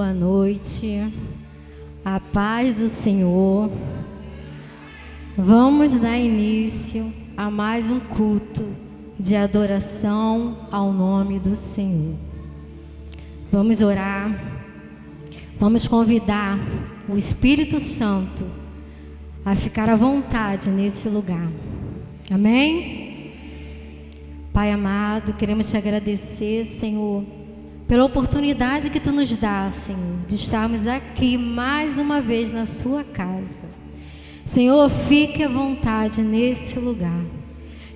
Boa noite, a paz do Senhor. Vamos dar início a mais um culto de adoração ao nome do Senhor. Vamos orar, vamos convidar o Espírito Santo a ficar à vontade nesse lugar. Amém? Pai amado, queremos te agradecer, Senhor, pela oportunidade que tu nos dá, Senhor, de estarmos aqui mais uma vez na sua casa. Senhor, fique à vontade nesse lugar.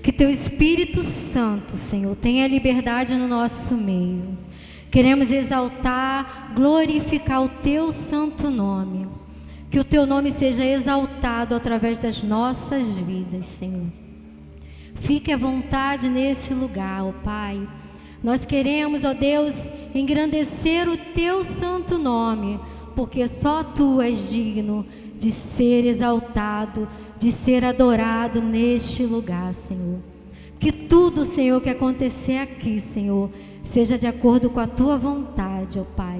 Que teu Espírito Santo, Senhor, tenha liberdade no nosso meio. Queremos exaltar, glorificar o teu santo nome. Que o teu nome seja exaltado através das nossas vidas, Senhor. Fique à vontade nesse lugar, ó Pai. Nós queremos, ó Deus, engrandecer o teu santo nome, porque só tu és digno de ser exaltado, de ser adorado neste lugar, Senhor. Que tudo, Senhor, que acontecer aqui, Senhor, seja de acordo com a tua vontade, ó Pai.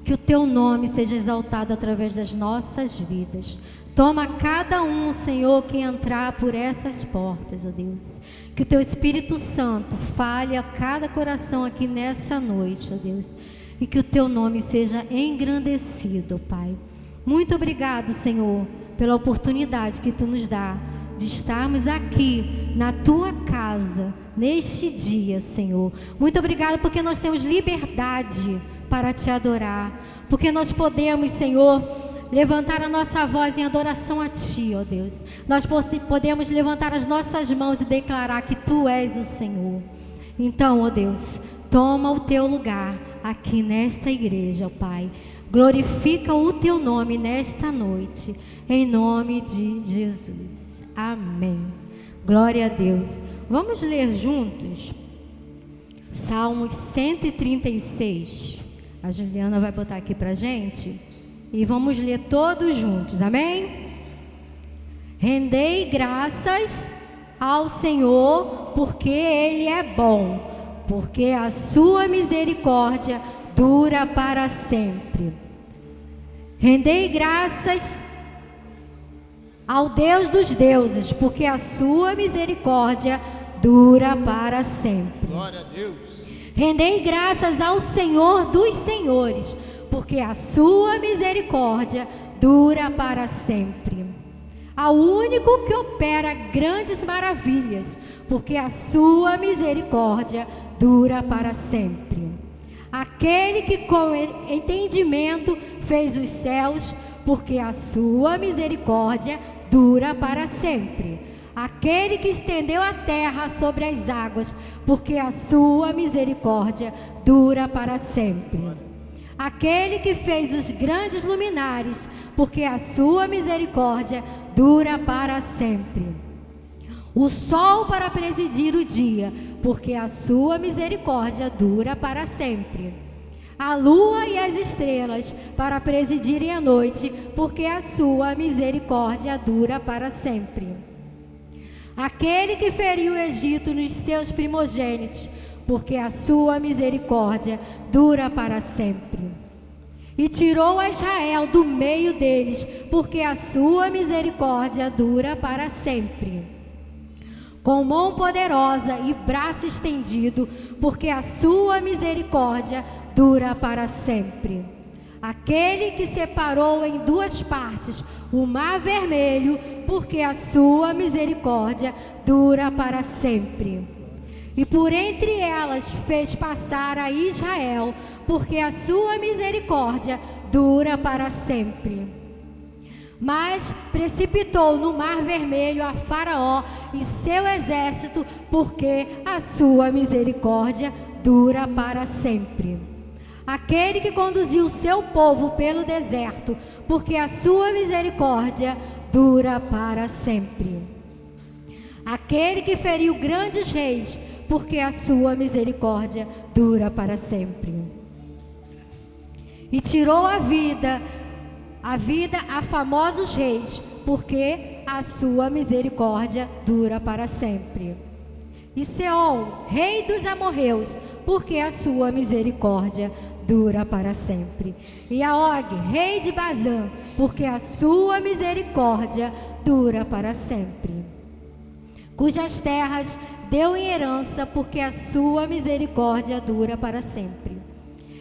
Que o teu nome seja exaltado através das nossas vidas. Toma cada um, Senhor, que entrar por essas portas, ó Deus. Que o teu Espírito Santo fale a cada coração aqui nessa noite, ó Deus. E que o teu nome seja engrandecido, ó Pai. Muito obrigado, Senhor, pela oportunidade que tu nos dá de estarmos aqui na tua casa, neste dia, Senhor. Muito obrigado porque nós temos liberdade para te adorar. Porque nós podemos, Senhor, levantar a nossa voz em adoração a Ti, ó Deus. Nós podemos levantar as nossas mãos e declarar que Tu és o Senhor. Então, ó Deus, toma o Teu lugar aqui nesta igreja, ó Pai. Glorifica o Teu nome nesta noite, em nome de Jesus. Amém. Glória a Deus. Vamos ler juntos Salmos 136. A Juliana vai botar aqui pra gente. E vamos ler todos juntos, amém? Rendei graças ao Senhor, porque Ele é bom, porque a sua misericórdia dura para sempre. Rendei graças ao Deus dos deuses, porque a sua misericórdia dura para sempre. Glória a Deus. Rendei graças ao Senhor dos senhores, porque a sua misericórdia dura para sempre. Ao único que opera grandes maravilhas, porque a sua misericórdia dura para sempre. Aquele que com entendimento fez os céus, porque a sua misericórdia dura para sempre. Aquele que estendeu a terra sobre as águas, porque a sua misericórdia dura para sempre. Aquele que fez os grandes luminares, porque a sua misericórdia dura para sempre. O sol para presidir o dia, porque a sua misericórdia dura para sempre. A lua e as estrelas para presidirem a noite, porque a sua misericórdia dura para sempre. Aquele que feriu o Egito nos seus primogênitos, porque a sua misericórdia dura para sempre. E tirou a Israel do meio deles, porque a sua misericórdia dura para sempre. Com mão poderosa e braço estendido, porque a sua misericórdia dura para sempre. Aquele que separou em duas partes o mar vermelho, porque a sua misericórdia dura para sempre. E por entre elas fez passar a Israel, porque a sua misericórdia dura para sempre. Mas precipitou no mar vermelho a Faraó e seu exército, porque a sua misericórdia dura para sempre. Aquele que conduziu o seu povo pelo deserto, porque a sua misericórdia dura para sempre. Aquele que feriu grandes reis, porque a sua misericórdia dura para sempre. E tirou a vida a famosos reis, porque a sua misericórdia dura para sempre. E Seom, rei dos amorreus, porque a sua misericórdia dura para sempre. E a Og, rei de Bazã, porque a sua misericórdia dura para sempre. Cujas terras deu em herança, porque a sua misericórdia dura para sempre.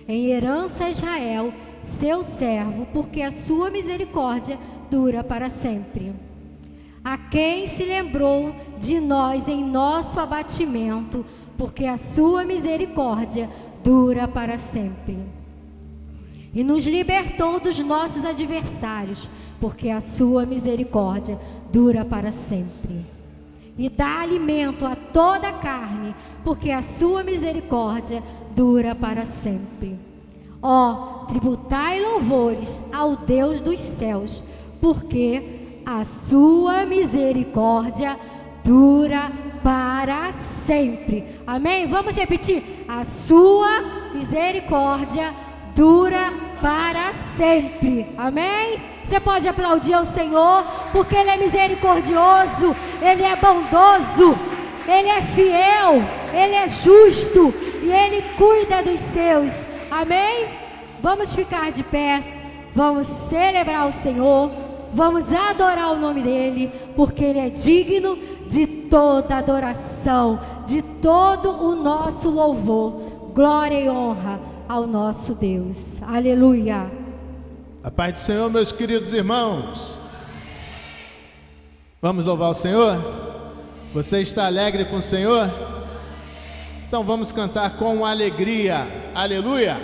Em herança a Israel, seu servo, porque a sua misericórdia dura para sempre. A quem se lembrou de nós em nosso abatimento, porque a sua misericórdia dura para sempre. E nos libertou dos nossos adversários, porque a sua misericórdia dura para sempre. E dá alimento a toda a carne, porque a sua misericórdia dura para sempre. Ó, tributai louvores ao Deus dos céus, porque a sua misericórdia dura para sempre. Amém? Vamos repetir. A sua misericórdia dura para sempre. Amém? Você pode aplaudir ao Senhor, porque Ele é misericordioso, Ele é bondoso, Ele é fiel, Ele é justo e Ele cuida dos seus. Amém? Vamos ficar de pé, vamos celebrar o Senhor, vamos adorar o nome dEle, porque Ele é digno de toda adoração, de todo o nosso louvor. Glória e honra ao nosso Deus. Aleluia. A paz do Senhor, meus queridos irmãos. Vamos louvar o Senhor? Você está alegre com o Senhor? Então vamos cantar com alegria. Aleluia.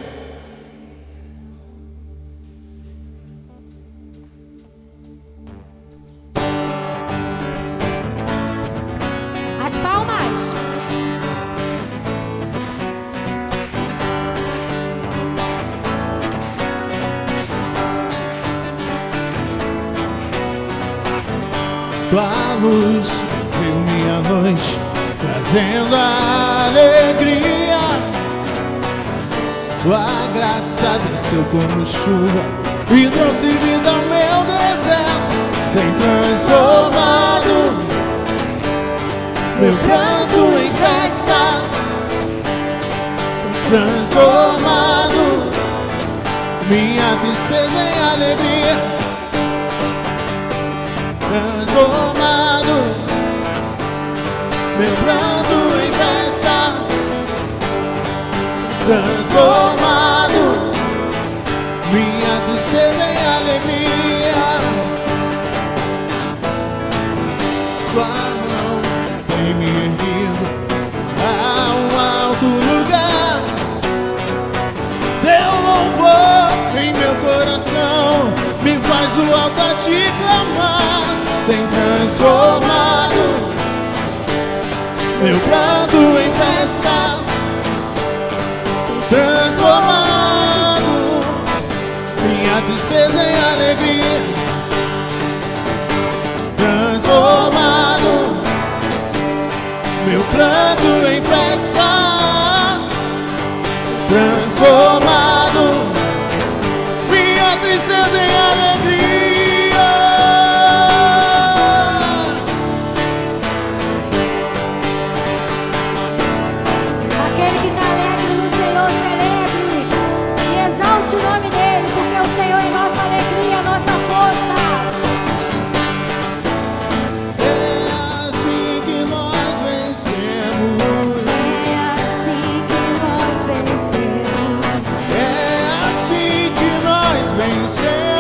As palmas. Tua luz veio minha noite, trazendo alegria. Tua graça desceu como chuva e trouxe vida ao meu deserto. Tem transformado meu pranto em festa, transformado minha tristeza em alegria. Transformado meu pranto em festa, transformado minha tristeza em alegria. Tua mão tem me erguido a um alto lugar. Teu louvor em meu coração me faz do alto a te clamar. Tem transformado meu pranto em festa, transformado minha tristeza em alegria. Transformado meu pranto em festa, transformado minha tristeza em alegria. Aquele que está alegre no Senhor, celebre e exalte o nome dEle, porque o Senhor é nossa alegria, nossa força. É assim que nós vencemos. É assim que nós vencemos. É assim que nós vencemos. É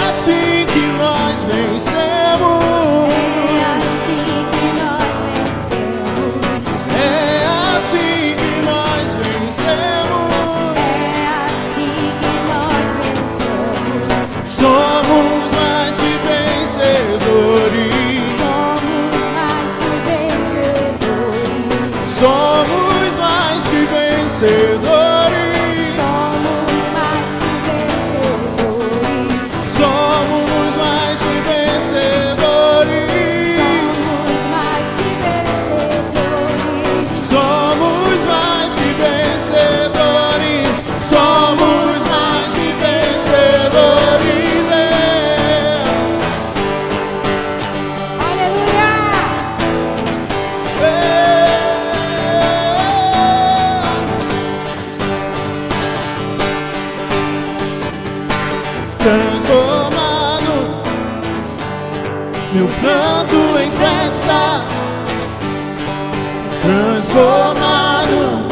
assim que nós vencemos. É assim que nós vencemos. É assim que nós vencemos. Somos mais que vencedores. Somos mais que vencedores. Somos mais que vencedores. Somos mais que vencedores. Somos mais que vencedores. Somos mais que vencedores. Somos mais que vencedores. Somos mais que vencedores. Aleluia! transformado, meu pranto em festa, transformado,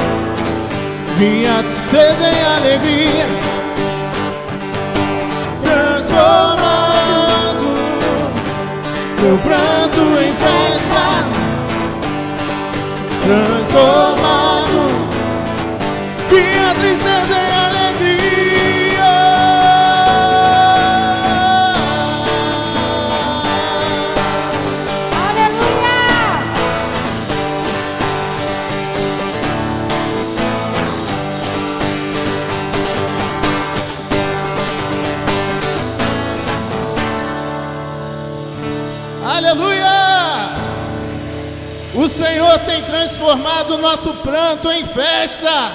minha tristeza em alegria, transformado, meu pranto em festa, transformado, minha tristeza em alegria. Aleluia! Aleluia! O Senhor tem transformado o nosso pranto em festa,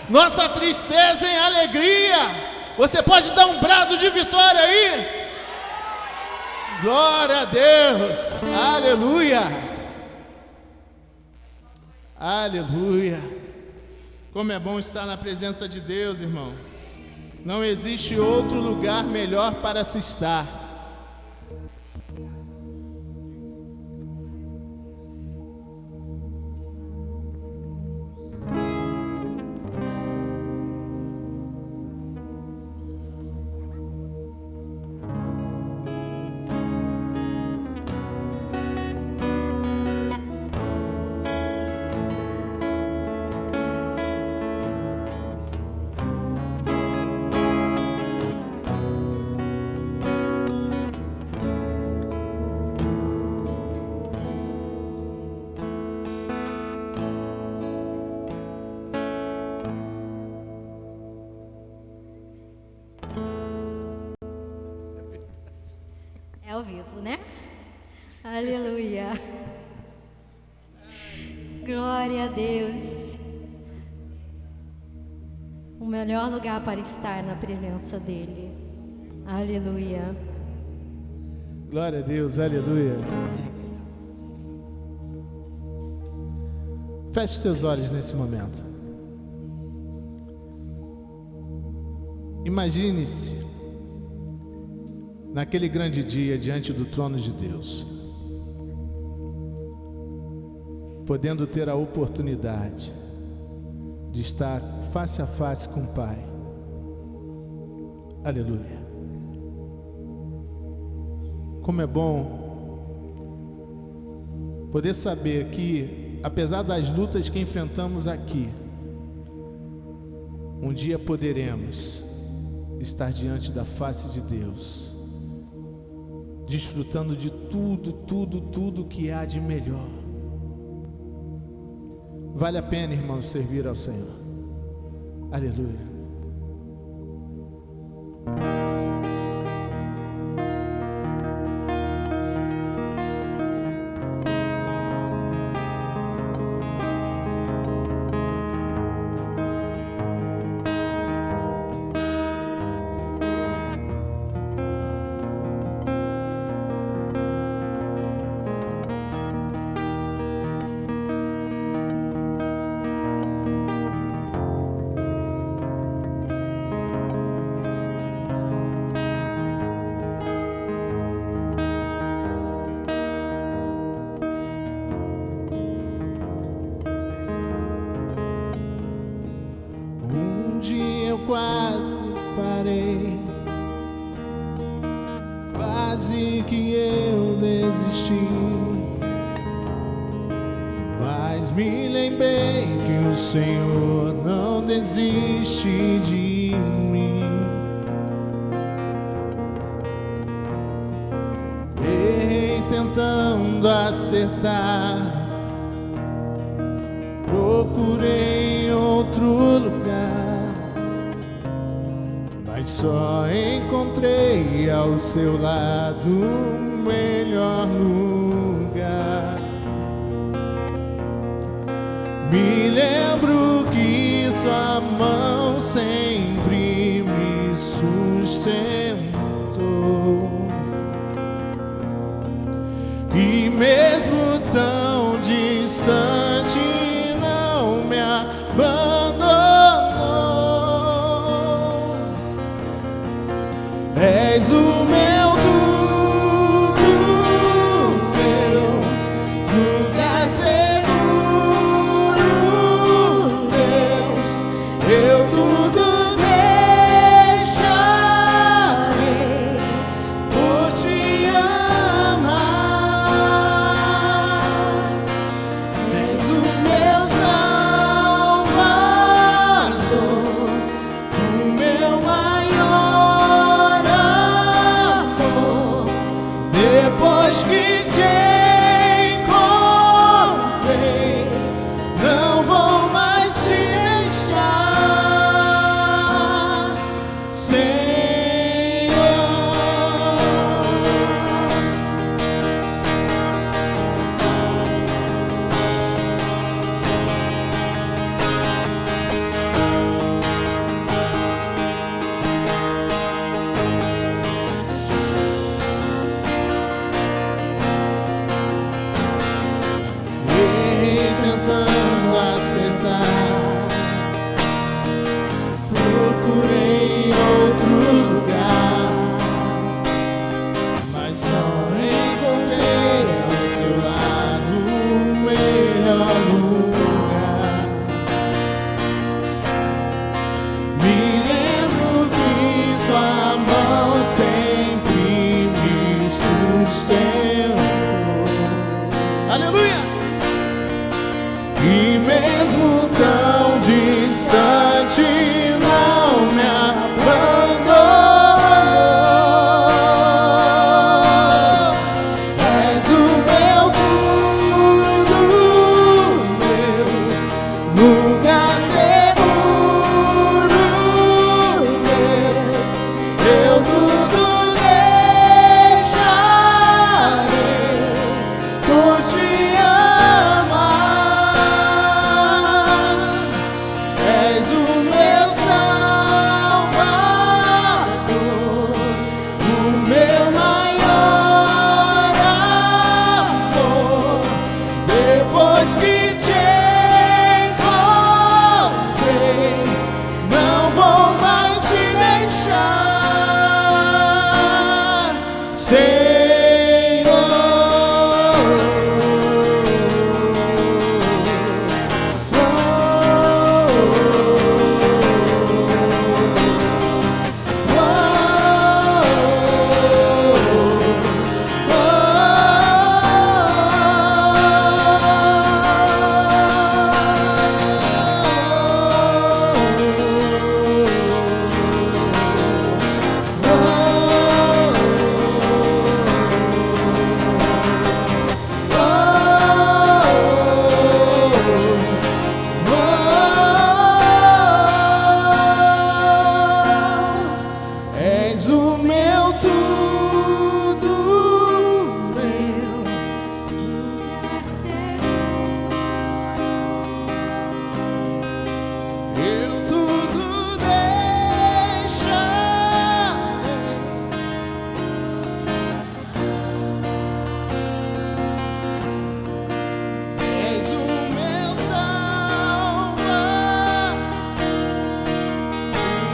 nossa tristeza em alegria. Você pode dar um brado de vitória aí? Glória a Deus! Aleluia! Aleluia! Como é bom estar na presença de Deus, irmão. Não existe outro lugar melhor para se estar. É ao vivo, né? Aleluia. Glória a Deus. O melhor lugar para estar na presença dEle. Aleluia. Glória a Deus, aleluia. Feche seus olhos nesse momento. Imagine-se naquele grande dia diante do trono de Deus, podendo ter a oportunidade de estar face a face com o Pai. Aleluia. Como é bom poder saber que, apesar das lutas que enfrentamos aqui, um dia poderemos estar diante da face de Deus, desfrutando de tudo que há de melhor. Vale a pena, irmãos, servir ao Senhor. Aleluia. Quase parei, quase que eu desisti, mas me lembrei que o Senhor não desiste de mim. Errei tentando acertar, procurei outro lugar, mas só encontrei ao seu lado o melhor lugar. Me lembro que sua mão sempre me sustentou, e mesmo tão distante não me abandonou. És o meu tudo, meu lugar seguro, Deus. Eu tudo deixarei por te amar. És o meu Salvador, o meu maior amor. Depois que te encontrei, não vou mais te deixar, Senhor. Errei tentando acertar, procurei outro lugar, mas só encontrei ao seu lado o melhor lugar. Me lembro que sua mão sempre me sustentou. Aleluia! E mesmo tão distante, não me abandonou. És o meu tudo, meu lugar seguro, Deus. Eu tudo deixarei por te amar. És o meu Salvador, o meu maior amor. Depois que te encontrei, não vou mais te deixar, Senhor. És o meu tudo, meu. Eu tudo deixarei. És o meu Salvador,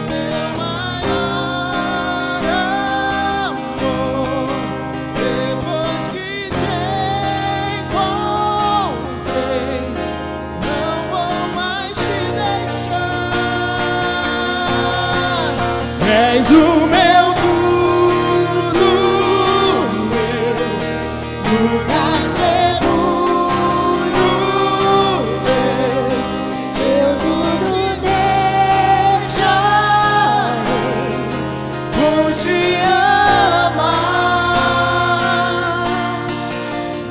meu maior amor. Depois que te encontrei, não vou mais te deixar. És o meu tudo, meu lugar seguro, Deus. Eu tudo deixarei por te amar.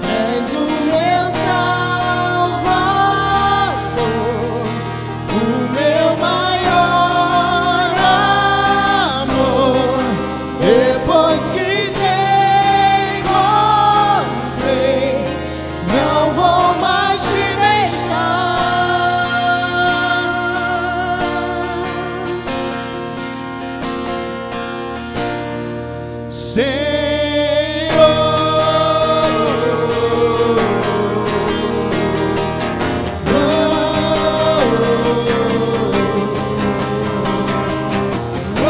És o meu Salvador, o meu maior amor. Depois que te encontrei, não vou mais te deixar, Senhor. Oh, oh, oh.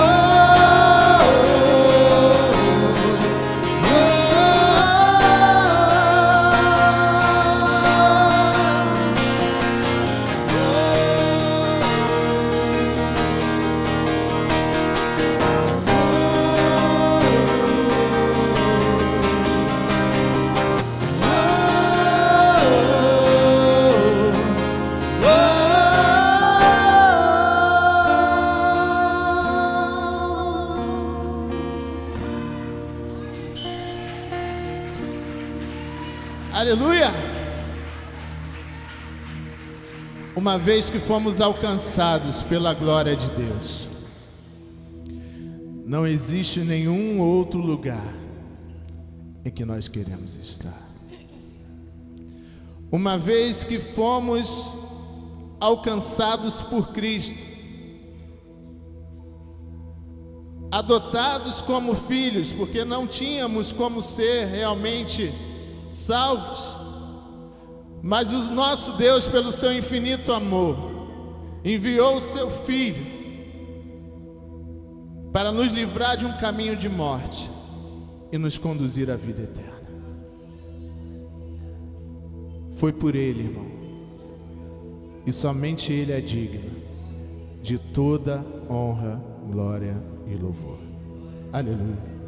Aleluia! Uma vez que fomos alcançados pela glória de Deus, não existe nenhum outro lugar em que nós queremos estar. Uma vez que fomos alcançados por Cristo, adotados como filhos, porque não tínhamos como ser realmente salvos, mas o nosso Deus, pelo seu infinito amor, enviou o seu Filho para nos livrar de um caminho de morte e nos conduzir à vida eterna. Foi por Ele, irmão, e somente Ele é digno de toda honra, glória e louvor. Aleluia.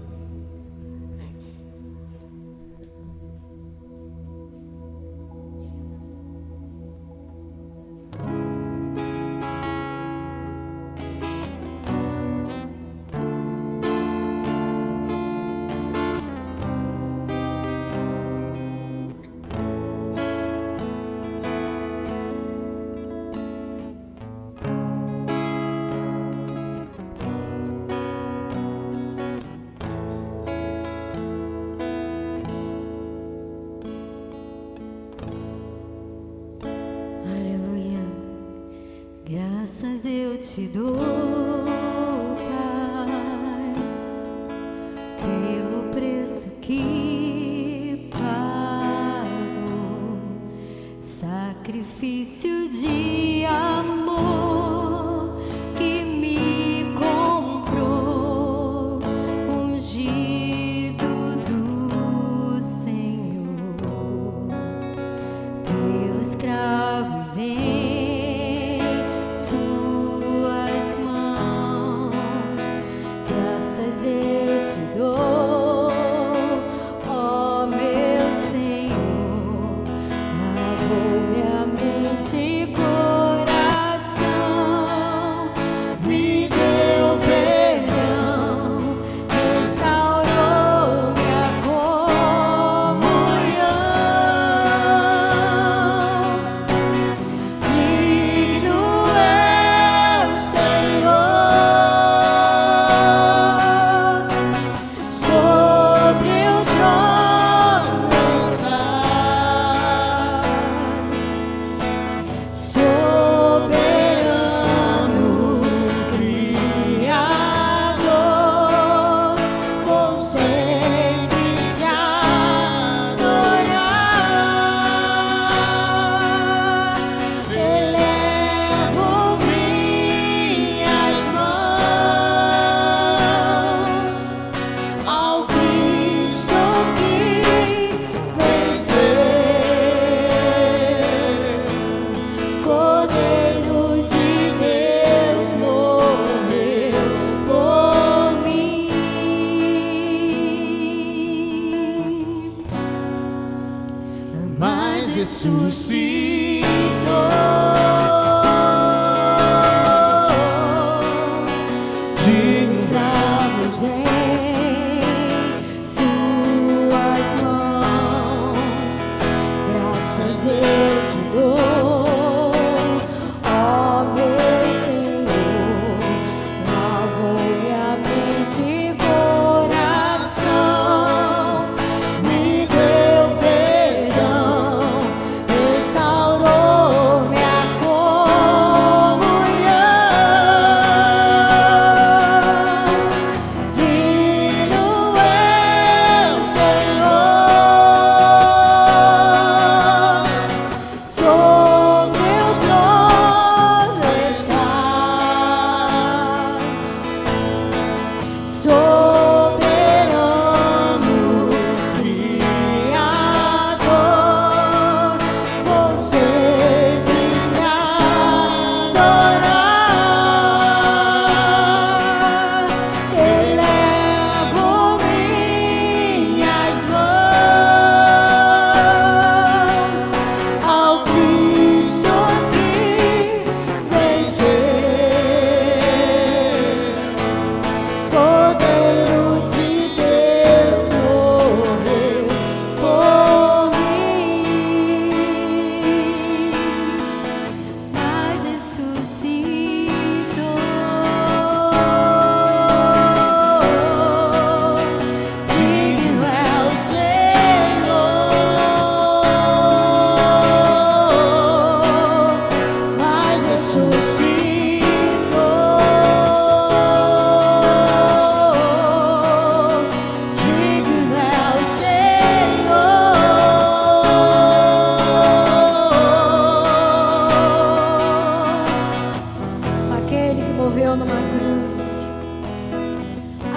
Graças eu te dou, Pai, pelo preço que pago, sacrifício de amor que me comprou, ungido do Senhor, pelos cravos em Restaurou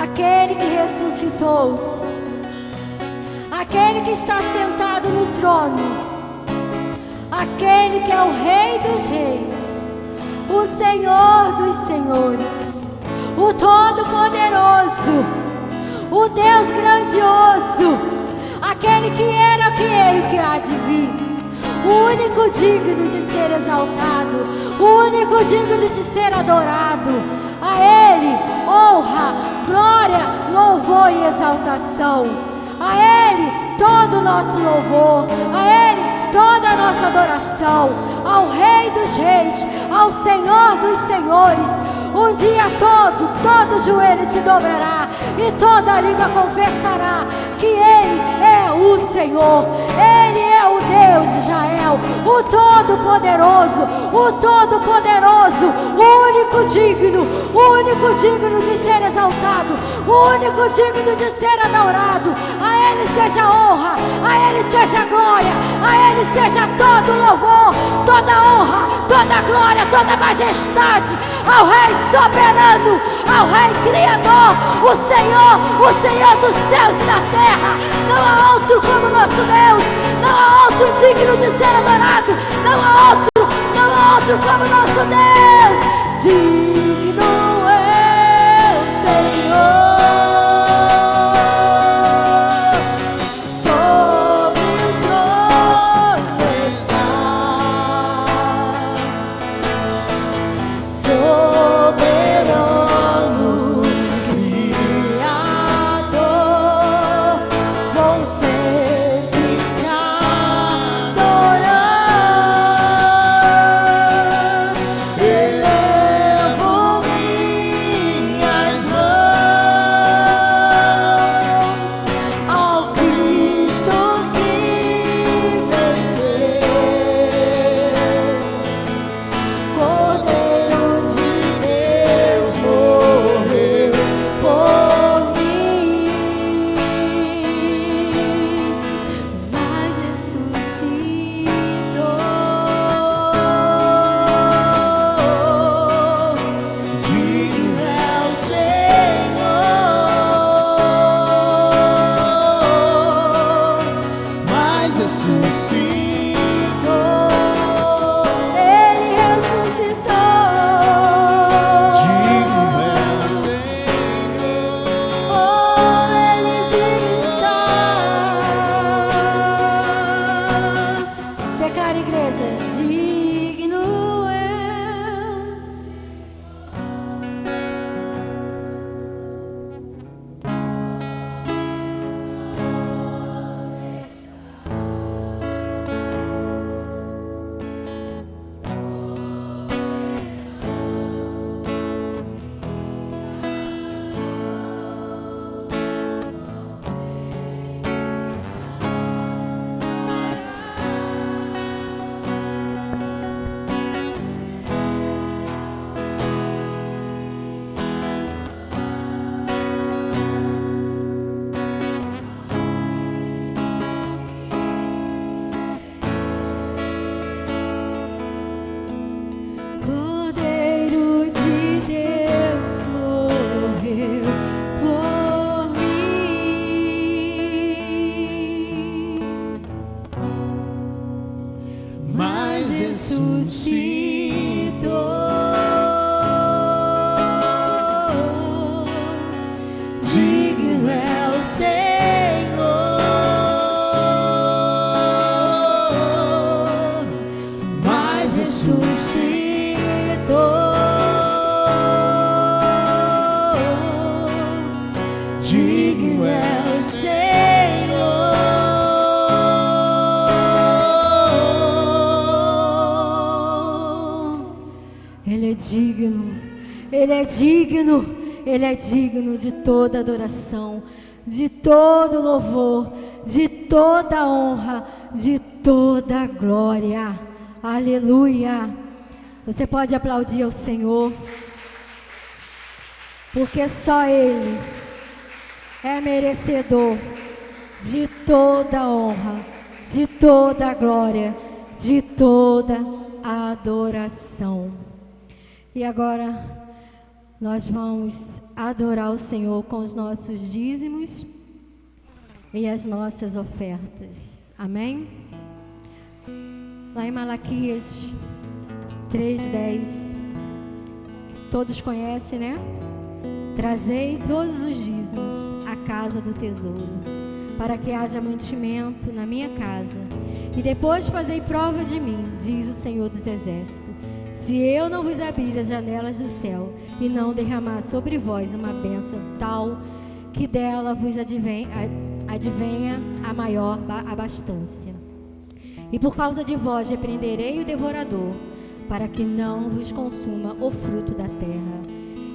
aquele que ressuscitou, aquele que está sentado no trono, aquele que é o Rei dos Reis, o Senhor dos Senhores, o Todo-Poderoso, o Deus grandioso, aquele que era, que é e que há de vir, o único digno de ser exaltado, o único digno de ser adorado. A Ele honra, glória, louvor e exaltação. A Ele todo o nosso louvor, a Ele toda a nossa adoração, ao Rei dos Reis, ao Senhor dos Senhores. Um dia todo joelho se dobrará e toda língua confessará que Ele é o Senhor, Ele é o Deus de Israel, o Todo-Poderoso, o único digno de ser exaltado, o único digno de ser adorado. A Ele seja honra, a Ele seja glória, a Ele seja todo louvor, toda honra, toda glória, toda majestade ao Rei soberano, ao Rei criador, o Senhor dos céus e da terra. Não há outro como nosso Deus, não há outro digno de ser adorado, não há outro como nosso Deus. Digno é o Senhor. Ele é digno de toda adoração, de todo louvor, de toda honra, de toda glória. Aleluia! Você pode aplaudir ao Senhor, porque só Ele é merecedor de toda honra, de toda glória, de toda adoração. E agora nós vamos adorar o Senhor com os nossos dízimos e as nossas ofertas. Amém? Lá em Malaquias 3:10, todos conhecem, né? Trazei todos os dízimos à casa do tesouro, para que haja mantimento na minha casa, e depois fazei prova de mim, diz o Senhor dos Exércitos, se eu não vos abrir as janelas do céu e não derramar sobre vós uma bênção tal que dela vos advenha a maior abastança. E por causa de vós repreenderei o devorador, para que não vos consuma o fruto da terra.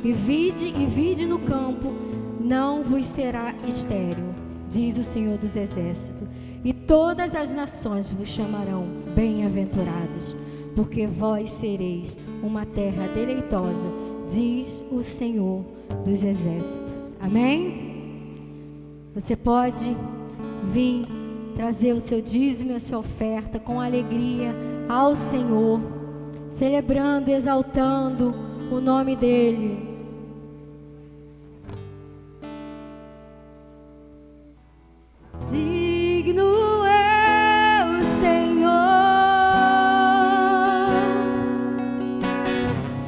E vide no campo, não vos será estéril, diz o Senhor dos Exércitos. E todas as nações vos chamarão bem-aventurados, porque vós sereis uma terra deleitosa, diz o Senhor dos Exércitos. Amém? Você pode vir trazer o seu dízimo e a sua oferta com alegria ao Senhor, celebrando, exaltando o nome dEle. Digno é o Senhor,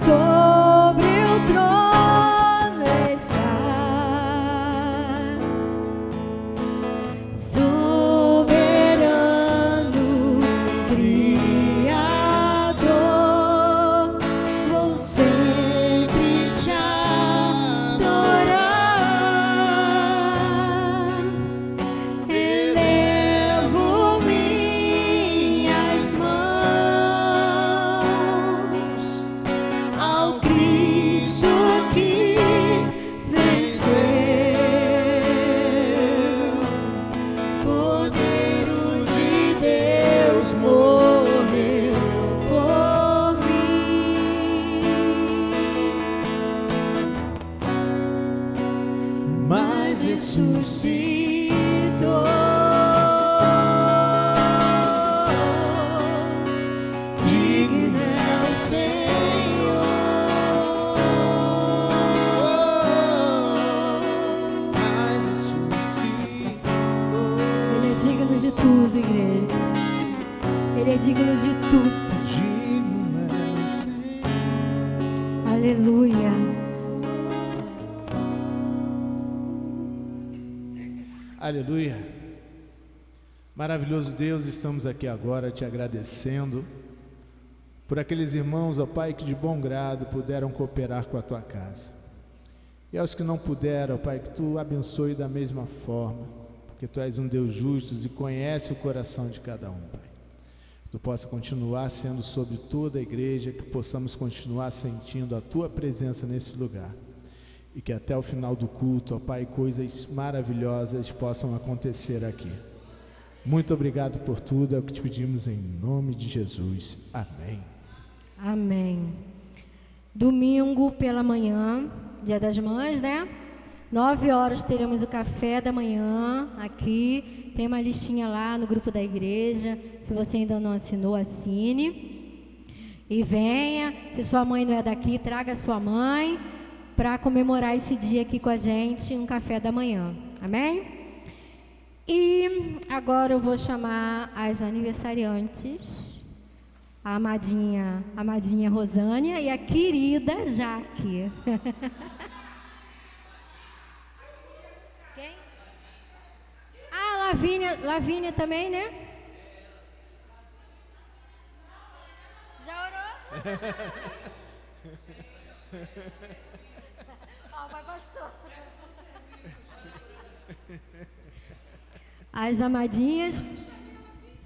sobre o trono estás, soberano Criador, vou sempre te adorar. Elevo minhas mãos ao Cristo que venceu, Cordeiro de Deus morreu por mim, mas ressuscitou. Digno é o Senhor, mas ressuscitou. Ele é digno de tudo, igreja. Ele é digno de tudo. Digno é o Senhor. Aleluia. Aleluia. Maravilhoso Deus, estamos aqui agora te agradecendo por aqueles irmãos, ó Pai, que de bom grado puderam cooperar com a tua casa. E aos que não puderam, ó Pai, que tu abençoe da mesma forma, porque tu és um Deus justo e conhece o coração de cada um, Pai. Que tu possa continuar sendo sobre toda a igreja, que possamos continuar sentindo a tua presença nesse lugar. E que até o final do culto, ó Pai, coisas maravilhosas possam acontecer aqui. Muito obrigado por tudo, é o que te pedimos em nome de Jesus. Amém. Amém. Domingo pela manhã, Dia das Mães, né? 9h teremos o café da manhã aqui. Tem uma listinha lá no grupo da igreja. Se você ainda não assinou, assine. E venha. Se sua mãe não é daqui, traga sua mãe para comemorar esse dia aqui com a gente, um café da manhã. Amém? E agora eu vou chamar as aniversariantes, a amadinha Rosânia e a querida Jaque. Quem? Ah, Lavínia também, né? Já orou? Vai, pastor. As amadinhas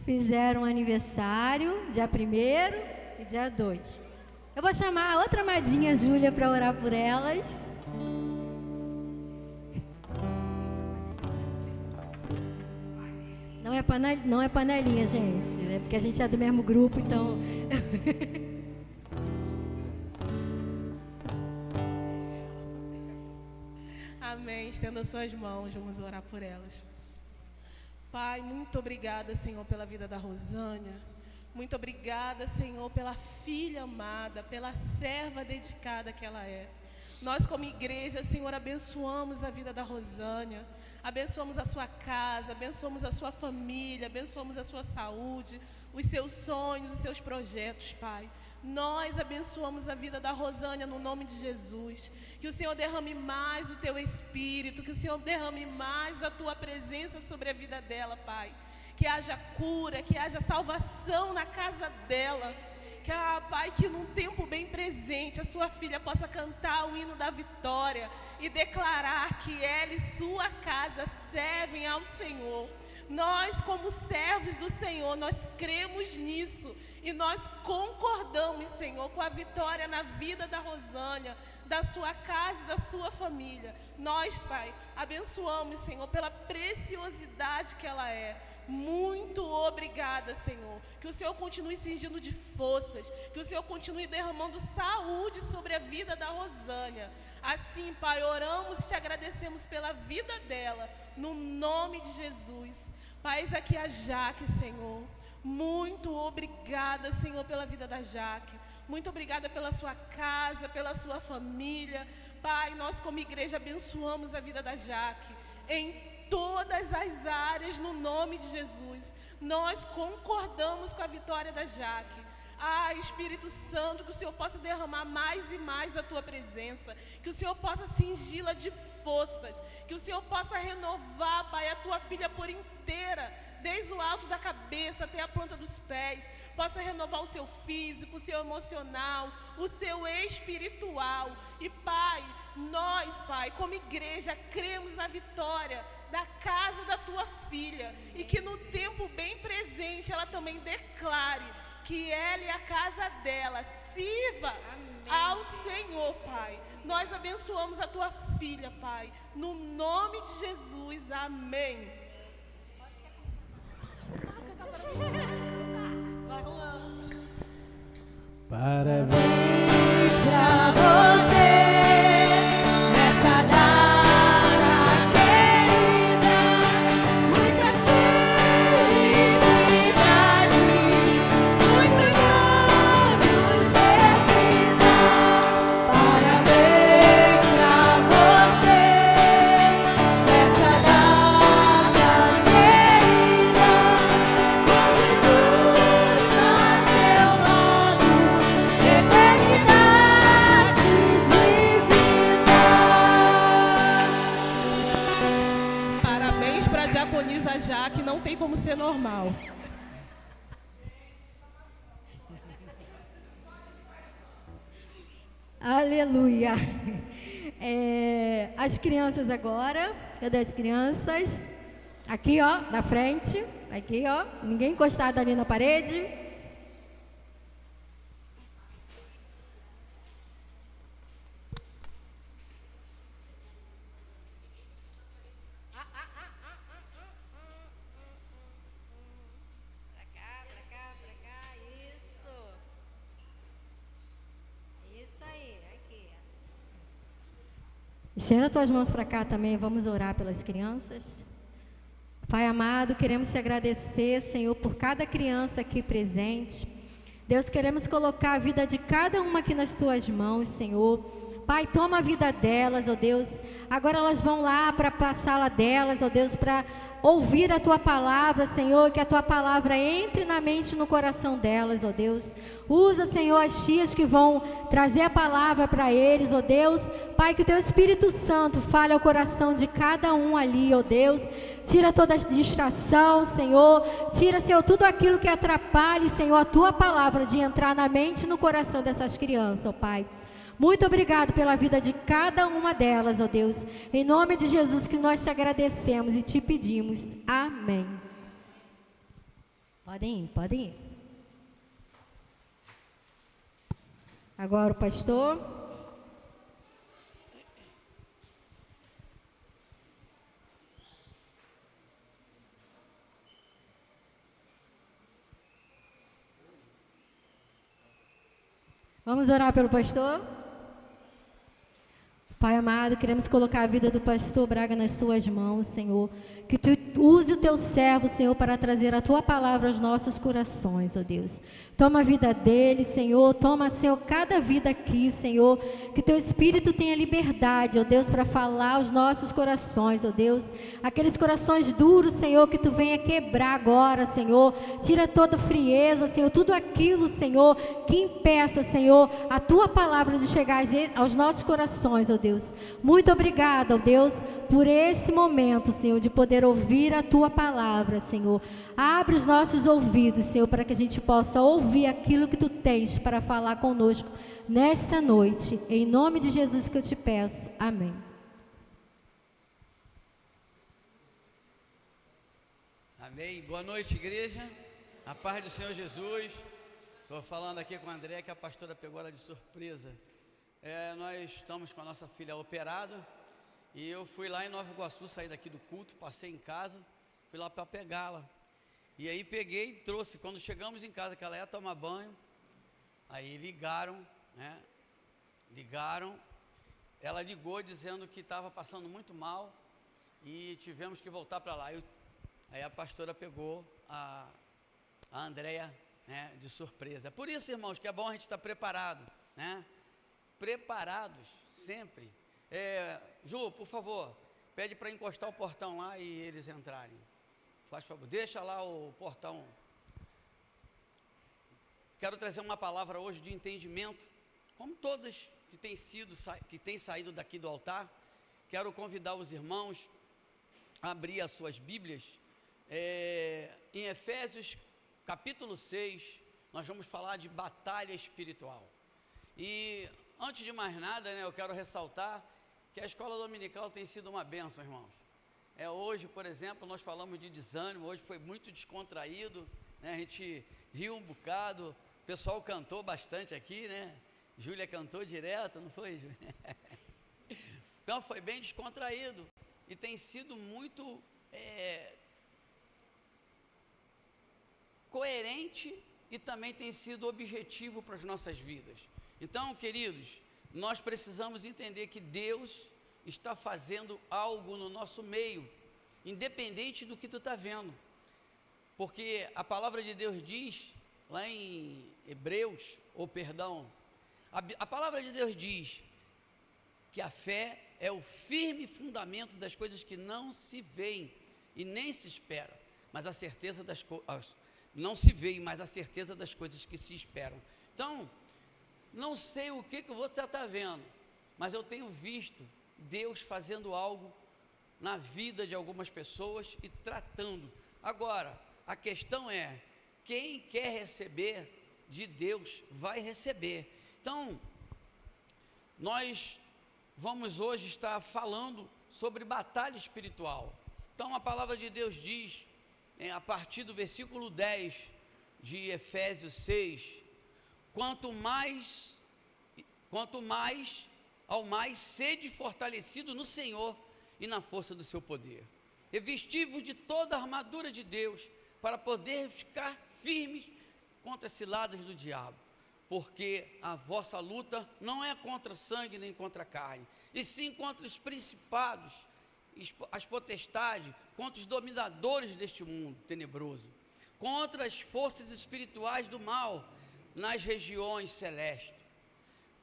fizeram aniversário dia 1º e dia 2. Eu vou chamar a outra amadinha, Júlia, para orar por elas. Não é panelinha, gente. É porque a gente é do mesmo grupo, então... Amém. Estenda suas mãos, vamos orar por elas. Pai, muito obrigada, Senhor, pela vida da Rosânia. Muito obrigada, Senhor, pela filha amada, pela serva dedicada que ela é. Nós, como igreja, Senhor, abençoamos a vida da Rosânia, abençoamos a sua casa, abençoamos a sua família, abençoamos a sua saúde, os seus sonhos, os seus projetos, Pai. Nós abençoamos a vida da Rosânia no nome de Jesus. Que o Senhor derrame mais o Teu Espírito, que o Senhor derrame mais a Tua presença sobre a vida dela, Pai. Que haja cura, que haja salvação na casa dela. Que, Pai, que num tempo bem presente a sua filha possa cantar o hino da vitória e declarar que ela e sua casa servem ao Senhor. Nós, como servos do Senhor, nós cremos nisso e nós concordamos, Senhor, com a vitória na vida da Rosânia, da sua casa e da sua família. Nós, Pai, abençoamos, Senhor, pela preciosidade que ela é. Muito obrigada, Senhor. Que o Senhor continue cingindo de forças, que o Senhor continue derramando saúde sobre a vida da Rosânia. Assim, Pai, oramos e te agradecemos pela vida dela, no nome de Jesus. Pai, eis aqui a Jaque, Senhor. Muito obrigada, Senhor, pela vida da Jaque. Muito obrigada pela sua casa, pela sua família. Pai, nós como igreja abençoamos a vida da Jaque em todas as áreas, no nome de Jesus. Nós concordamos com a vitória da Jaque. Espírito Santo, que o Senhor possa derramar mais e mais da Tua presença, que o Senhor possa cingi-la de forças, que o Senhor possa renovar, Pai, a Tua filha por inteira, desde o alto da cabeça até a planta dos pés, possa renovar o seu físico, o seu emocional, o seu espiritual. E, Pai, nós, Pai, como igreja, cremos na vitória da casa da Tua filha, e que no tempo bem presente ela também declare que ela e a casa dela sirva ao Senhor, Pai. Nós abençoamos a Tua filha, Pai, no nome de Jesus, amém. Parabéns pra você nessa data querida, muitas felicidades, muitos anos de vida. Parabéns pra você nessa data querida, com Jesus a teu lado, eternidade de vida. Parabéns para a diaconisa Jaque, não tem como ser normal. Aleluia. As crianças agora, cadê as crianças? Aqui, ó, na frente. Aqui, ó, ninguém encostado ali na parede. Pra cá, isso. Isso aí, aqui. Estenda tuas mãos para cá também, vamos orar pelas crianças. Pai amado, queremos te agradecer, Senhor, por cada criança aqui presente. Deus, queremos colocar a vida de cada uma aqui nas tuas mãos, Senhor. Pai, toma a vida delas, ó Deus. Agora elas vão lá para a sala delas, ó Deus, para ouvir a Tua palavra, Senhor. Que a Tua palavra entre na mente e no coração delas, ó Deus. Usa, Senhor, as tias que vão trazer a palavra para eles, ó Deus. Pai, que o Teu Espírito Santo fale ao coração de cada um ali, ó Deus. Tira toda a distração, Senhor. Tira, Senhor, tudo aquilo que atrapalhe, Senhor, a Tua palavra de entrar na mente e no coração dessas crianças, ó Pai. Muito obrigado pela vida de cada uma delas, ó Deus. Em nome de Jesus que nós te agradecemos e te pedimos. Amém. Podem ir, podem ir. Agora o pastor. Vamos orar pelo pastor? Pai amado, queremos colocar a vida do pastor Braga nas tuas mãos, Senhor. Que tu use o teu servo, Senhor, para trazer a tua palavra aos nossos corações, ó Deus. Toma a vida dele, Senhor. Toma, Senhor, cada vida aqui, Senhor. Que teu Espírito tenha liberdade, ó Deus, para falar aos nossos corações, ó Deus. Aqueles corações duros, Senhor, que tu venha quebrar agora, Senhor. Tira toda frieza, Senhor. Tudo aquilo, Senhor, que impeça, Senhor, a tua palavra de chegar aos nossos corações, ó Deus. Muito obrigada, ó Deus, por esse momento, Senhor, de poder ouvir a tua palavra, Senhor. Abre os nossos ouvidos, Senhor, para que a gente possa ouvir aquilo que tu tens para falar conosco nesta noite. Em nome de Jesus que eu te peço. Amém. Amém. Boa noite, igreja. A paz do Senhor Jesus. Estou falando aqui com a André, que a pastora pegou ela de surpresa. Nós estamos com a nossa filha operada. E eu fui lá em Nova Iguaçu, saí daqui do culto, passei em casa, fui lá para pegá-la. E aí peguei e trouxe. Quando chegamos em casa, que ela ia tomar banho, aí ligaram, né? Ela ligou dizendo que estava passando muito mal e tivemos que voltar para lá. Aí a pastora pegou a Andréia, né, de surpresa. Por isso, irmãos, que é bom a gente estar preparado, né? Preparados sempre. Ju, por favor, pede para encostar o portão lá e eles entrarem. Faz favor, deixa lá o portão. Quero trazer uma palavra hoje de entendimento, como todas que têm saído daqui do altar. Quero convidar os irmãos a abrir as suas Bíblias. Em Efésios capítulo 6, nós vamos falar de batalha espiritual. E antes de mais nada, né, eu quero ressaltar que a escola dominical tem sido uma bênção, irmãos. Hoje, por exemplo, nós falamos de desânimo. Hoje foi muito descontraído, né? A gente riu um bocado, o pessoal cantou bastante aqui, né? Júlia cantou direto, não foi, Júlia? Então foi bem descontraído e tem sido muito coerente e também tem sido objetivo para as nossas vidas. Então, queridos, nós precisamos entender que Deus está fazendo algo no nosso meio, independente do que tu está vendo. Porque a palavra de Deus diz, lá em Hebreus, a palavra de Deus diz que a fé é o firme fundamento das coisas que não se veem e nem se espera, mas a certeza das coisas, não se vê, mas a certeza das coisas que se esperam. Então, não sei o que você está vendo, mas eu tenho visto Deus fazendo algo na vida de algumas pessoas e tratando. Agora, a questão é, quem quer receber de Deus vai receber. Então, nós vamos hoje estar falando sobre batalha espiritual. Então, a palavra de Deus diz, a partir do versículo 10 de Efésios 6, quanto mais sede fortalecido no Senhor e na força do seu poder. Revesti-vos de toda a armadura de Deus, para poder ficar firmes contra as ciladas do diabo. Porque a vossa luta não é contra sangue nem contra carne, e sim contra os principados, as potestades, contra os dominadores deste mundo tenebroso, contra as forças espirituais do mal nas regiões celestes.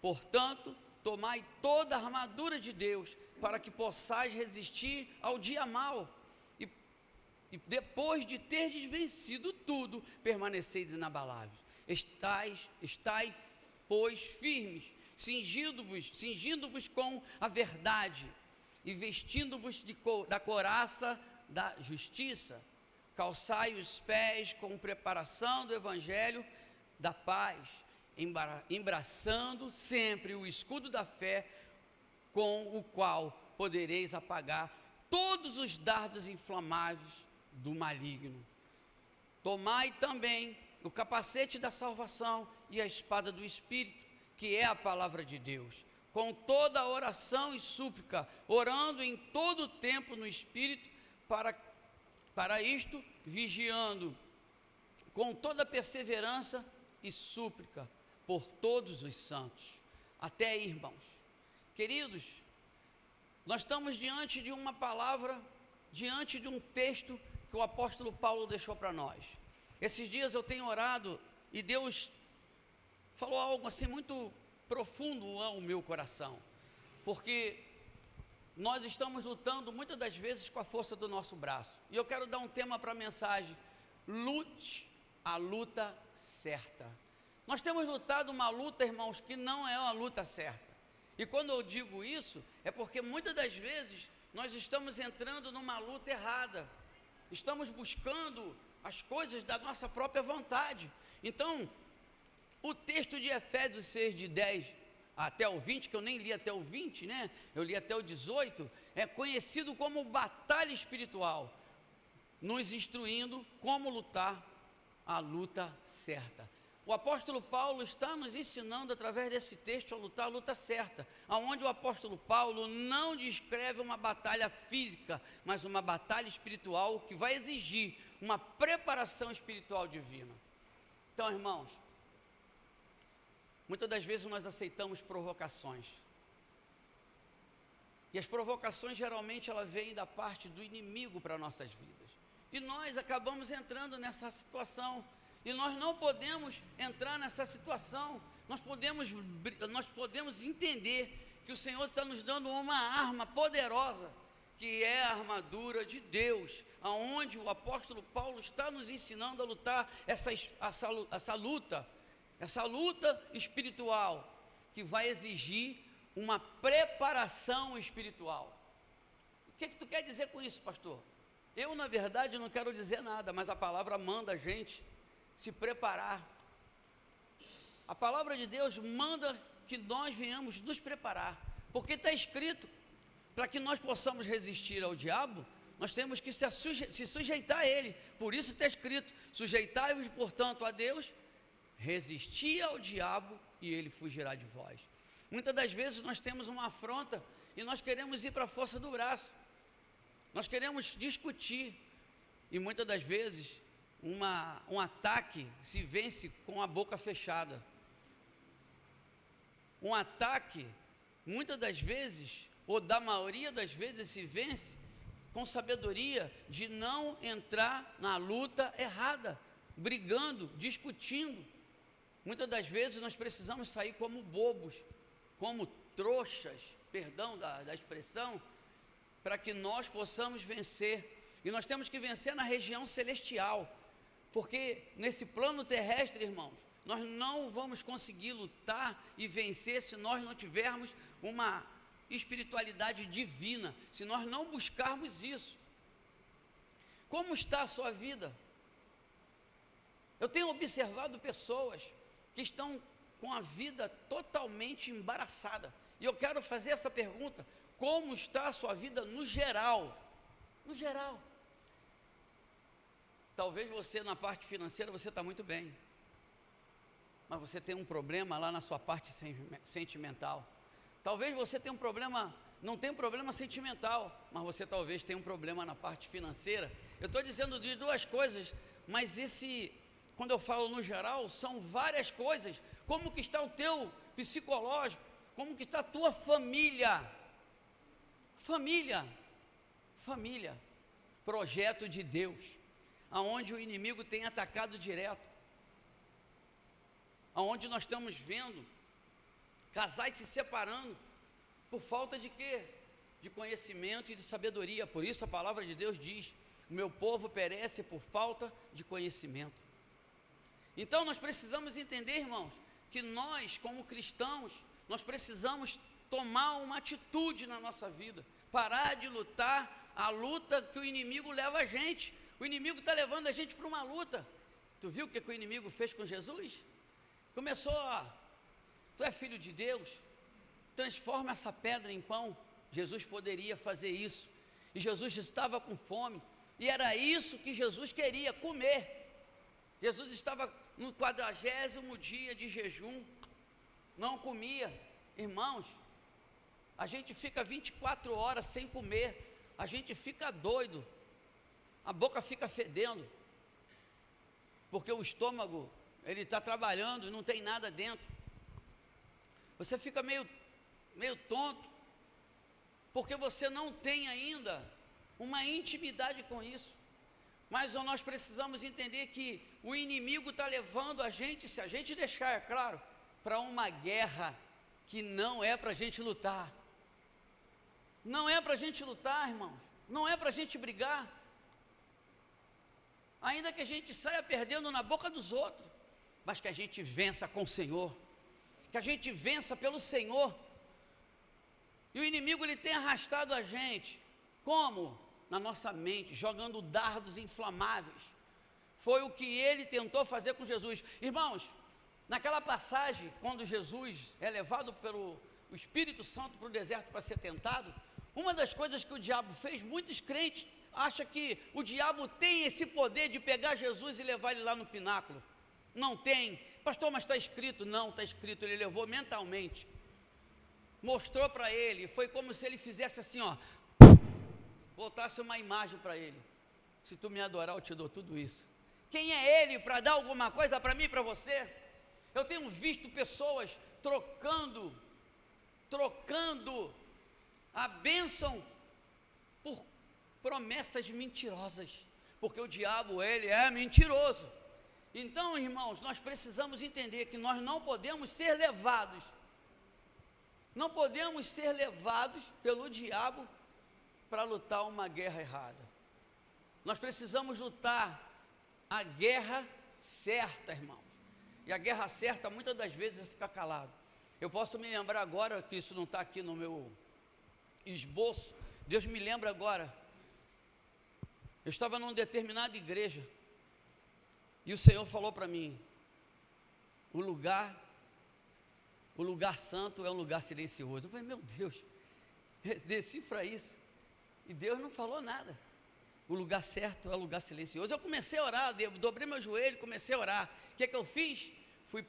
Portanto, tomai toda a armadura de Deus, para que possais resistir ao dia mau, e depois de terdes vencido tudo, permaneceis inabaláveis. Estai, pois, firmes, cingindo-vos com a verdade, e vestindo-vos da couraça da justiça. Calçai os pés com preparação do evangelho da paz, embraçando sempre o escudo da fé, com o qual podereis apagar todos os dardos inflamados do maligno. Tomai também o capacete da salvação e a espada do Espírito, que é a palavra de Deus, com toda a oração e súplica, orando em todo o tempo no Espírito, para isto, vigiando com toda perseverança e súplica por todos os santos. Até aí, irmãos. Queridos, Nós estamos diante de uma palavra, diante de um texto que o apóstolo Paulo deixou para nós. Esses dias eu tenho orado e Deus falou algo assim muito profundo ao meu coração, porque nós estamos lutando muitas das vezes com a força do nosso braço, e eu quero dar um tema para a mensagem: lute a luta certa. Nós temos lutado uma luta, irmãos, que não é uma luta certa, e quando eu digo isso, é porque muitas das vezes nós estamos entrando numa luta errada, estamos buscando as coisas da nossa própria vontade. Então, o texto de Efésios 6, de 10 até o 20, que eu nem li até o 20, né? Eu li até o 18, é conhecido como batalha espiritual, nos instruindo como lutar a luta certa. O apóstolo Paulo está nos ensinando através desse texto a lutar a luta certa, aonde o apóstolo Paulo não descreve uma batalha física, mas uma batalha espiritual que vai exigir uma preparação espiritual divina. Então, irmãos, muitas das vezes nós aceitamos provocações, e as provocações geralmente elas vêm da parte do inimigo para nossas vidas, e nós acabamos entrando nessa situação, e nós não podemos entrar nessa situação. Nós podemos entender que o Senhor está nos dando uma arma poderosa, que é a armadura de Deus, aonde o apóstolo Paulo está nos ensinando a lutar essa luta espiritual, que vai exigir uma preparação espiritual. O que tu quer dizer com isso, pastor? Eu, na verdade, não quero dizer nada, mas a palavra manda a gente se preparar. A palavra de Deus manda que nós venhamos nos preparar, porque está escrito, para que nós possamos resistir ao diabo, nós temos que se sujeitar a ele. Por isso está escrito: sujeitai-vos, portanto, a Deus, resistir ao diabo e ele fugirá de vós. Muitas das vezes nós temos uma afronta e nós queremos ir para a força do braço, nós queremos discutir, e muitas das vezes um ataque se vence com a boca fechada. Um ataque, muitas das vezes, ou da maioria das vezes, se vence com sabedoria de não entrar na luta errada, brigando, discutindo. Muitas das vezes nós precisamos sair como bobos, como trouxas, perdão da expressão, para que nós possamos vencer. E nós temos que vencer na região celestial, porque nesse plano terrestre, irmãos, nós não vamos conseguir lutar e vencer se nós não tivermos uma espiritualidade divina, se nós não buscarmos isso. Como está a sua vida? Eu tenho observado pessoas que estão com a vida totalmente embaraçada, e eu quero fazer essa pergunta: como está a sua vida no geral? No geral. Talvez você, na parte financeira, você está muito bem, mas você tem um problema lá na sua parte sentimental. Talvez você tenha um problema, não tenha um problema sentimental, mas você talvez tenha um problema na parte financeira. Eu estou dizendo de duas coisas, mas quando eu falo no geral, são várias coisas. Como que está o teu psicológico? Como que está a tua família? Família, projeto de Deus, aonde o inimigo tem atacado direto, aonde nós estamos vendo casais se separando por falta de quê? De conhecimento e de sabedoria. Por isso a palavra de Deus diz: o meu povo perece por falta de conhecimento. Então nós precisamos entender, irmãos, que nós, como cristãos, nós precisamos tomar uma atitude na nossa vida, parar de lutar a luta que o inimigo leva a gente. O inimigo está levando a gente para uma luta. Tu viu o que o inimigo fez com Jesus? Começou tu é filho de Deus, transforma essa pedra em pão. Jesus poderia fazer isso, e Jesus estava com fome, e era isso que Jesus queria, comer. Jesus estava no 40º dia de jejum, não comia. Irmãos, a gente fica 24 horas sem comer, a gente fica doido, a boca fica fedendo, porque o estômago, ele está trabalhando e não tem nada dentro. Você fica meio tonto, porque você não tem ainda uma intimidade com isso. Mas nós precisamos entender que o inimigo está levando a gente, se a gente deixar, é claro, para uma guerra que não é para a gente lutar. Não é para a gente lutar, irmãos. Não é para a gente brigar. Ainda que a gente saia perdendo na boca dos outros, mas que a gente vença com o Senhor. Que a gente vença pelo Senhor. E o inimigo, ele tem arrastado a gente. Como? Na nossa mente, jogando dardos inflamáveis. Foi o que ele tentou fazer com Jesus. Irmãos, naquela passagem, quando Jesus é levado pelo Espírito Santo para o deserto para ser tentado, uma das coisas que o diabo fez, muitos crentes acham que o diabo tem esse poder de pegar Jesus e levar ele lá no pináculo. Não tem. Pastor, mas está escrito. Não, está escrito. Ele levou mentalmente. Mostrou para ele. Foi como se ele fizesse assim, ó. Botasse uma imagem para ele. Se tu me adorar, eu te dou tudo isso. Quem é ele para dar alguma coisa para mim e para você? Eu tenho visto pessoas trocando a bênção por promessas mentirosas, porque o diabo, ele é mentiroso. Então, irmãos, nós precisamos entender que nós não podemos ser levados pelo diabo para lutar uma guerra errada. Nós precisamos lutar a guerra certa, irmãos. E a guerra certa, muitas das vezes, é ficar calado. Eu posso me lembrar agora, que isso não está aqui no meu esboço, Deus me lembra agora. Eu estava numa determinada igreja, e o Senhor falou para mim, o lugar santo é um lugar silencioso. Eu falei, meu Deus, decifra isso. E Deus não falou nada. O lugar certo é o lugar silencioso. Eu comecei a orar, dobrei meu joelho, comecei a orar. O que é que eu fiz? Fui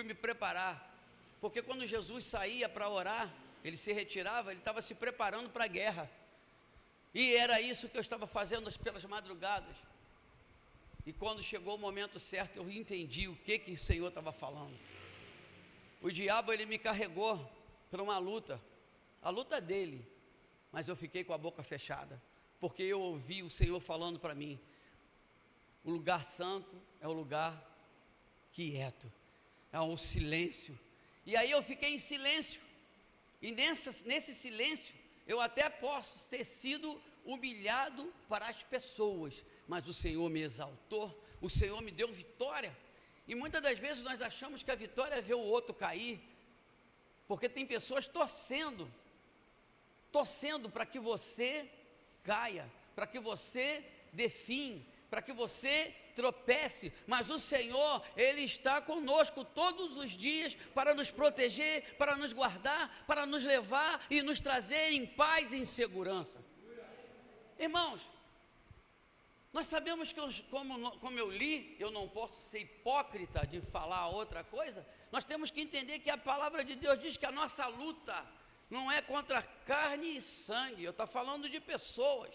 me preparar. Porque quando Jesus saía para orar, ele se retirava, ele estava se preparando para a guerra. E era isso que eu estava fazendo pelas madrugadas. E quando chegou o momento certo, eu entendi o que o Senhor estava falando. O diabo, ele me carregou para uma luta, a luta dele, mas eu fiquei com a boca fechada, porque eu ouvi o Senhor falando para mim, o lugar santo é o lugar quieto, é o silêncio. E aí eu fiquei em silêncio, e nesse silêncio, eu até posso ter sido humilhado para as pessoas, mas o Senhor me exaltou, o Senhor me deu vitória. E muitas das vezes nós achamos que a vitória é ver o outro cair, porque tem pessoas torcendo para que você caia, para que você define, para que você tropece, mas o Senhor, Ele está conosco todos os dias para nos proteger, para nos guardar, para nos levar e nos trazer em paz e em segurança. Irmãos, nós sabemos que, como eu li, eu não posso ser hipócrita de falar outra coisa, nós temos que entender que a palavra de Deus diz que a nossa luta não é contra carne e sangue, eu estou falando de pessoas,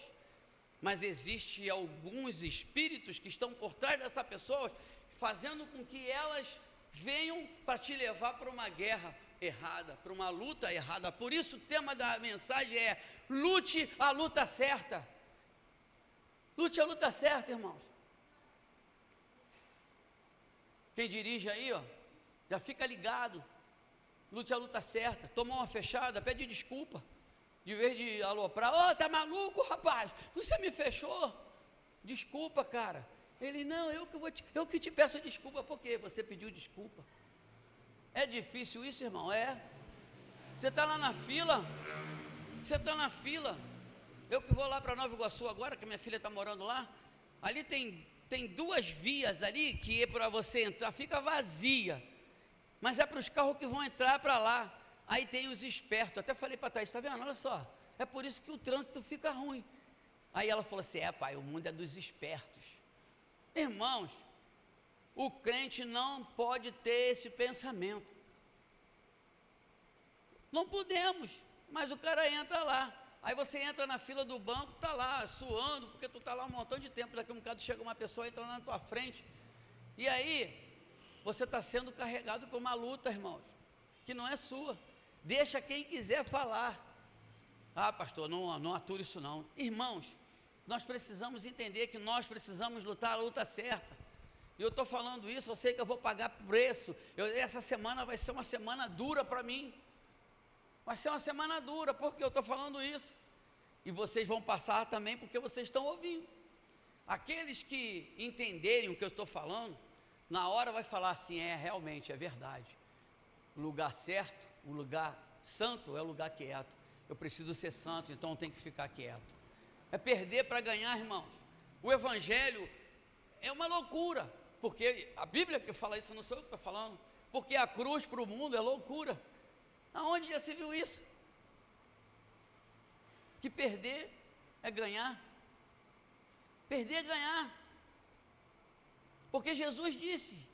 mas existe alguns espíritos que estão por trás dessa pessoa, fazendo com que elas venham para te levar para uma guerra errada, para uma luta errada. Por isso o tema da mensagem é: lute a luta certa. Lute a luta certa, irmãos. Quem dirige aí, ó, já fica ligado. Lute a luta certa. Toma uma fechada, pede desculpa. De vez de aloprar, tá maluco, rapaz? Você me fechou. Desculpa, cara. Ele, não, eu que te peço desculpa. Por quê? Você pediu desculpa. É difícil isso, irmão? É. Você está lá na fila. Eu que vou lá para Nova Iguaçu agora, que minha filha está morando lá, ali tem duas vias ali, que é para você entrar, fica vazia, mas é para os carros que vão entrar para lá. Aí tem os espertos, até falei para a Thaís, está vendo, olha só, é por isso que o trânsito fica ruim. Aí ela falou assim, pai, o mundo é dos espertos. Irmãos, o crente não pode ter esse pensamento. Não podemos, mas o cara entra lá. Aí você entra na fila do banco, está lá, suando, porque tu está lá um montão de tempo, daqui a um bocado chega uma pessoa, entra lá na tua frente, e aí, você está sendo carregado por uma luta, irmãos, que não é sua. Deixa quem quiser falar, Ah, pastor, não aturo isso não. Irmãos, nós precisamos entender que nós precisamos lutar a luta certa. E eu estou falando isso, eu sei que eu vou pagar preço. Essa semana vai ser uma semana dura para mim. Vai ser uma semana dura, porque eu estou falando isso. E vocês vão passar também, porque vocês estão ouvindo. Aqueles que entenderem o que eu estou falando, na hora vai falar assim, realmente, é verdade. O lugar certo, o lugar santo é o lugar quieto. Eu preciso ser santo, então eu tenho que ficar quieto. É perder para ganhar, irmãos. O Evangelho é uma loucura, porque a Bíblia que fala isso, não sou eu que estou falando, porque a cruz para o mundo é loucura. Aonde já se viu isso? Que perder é ganhar. Perder é ganhar. Porque Jesus disse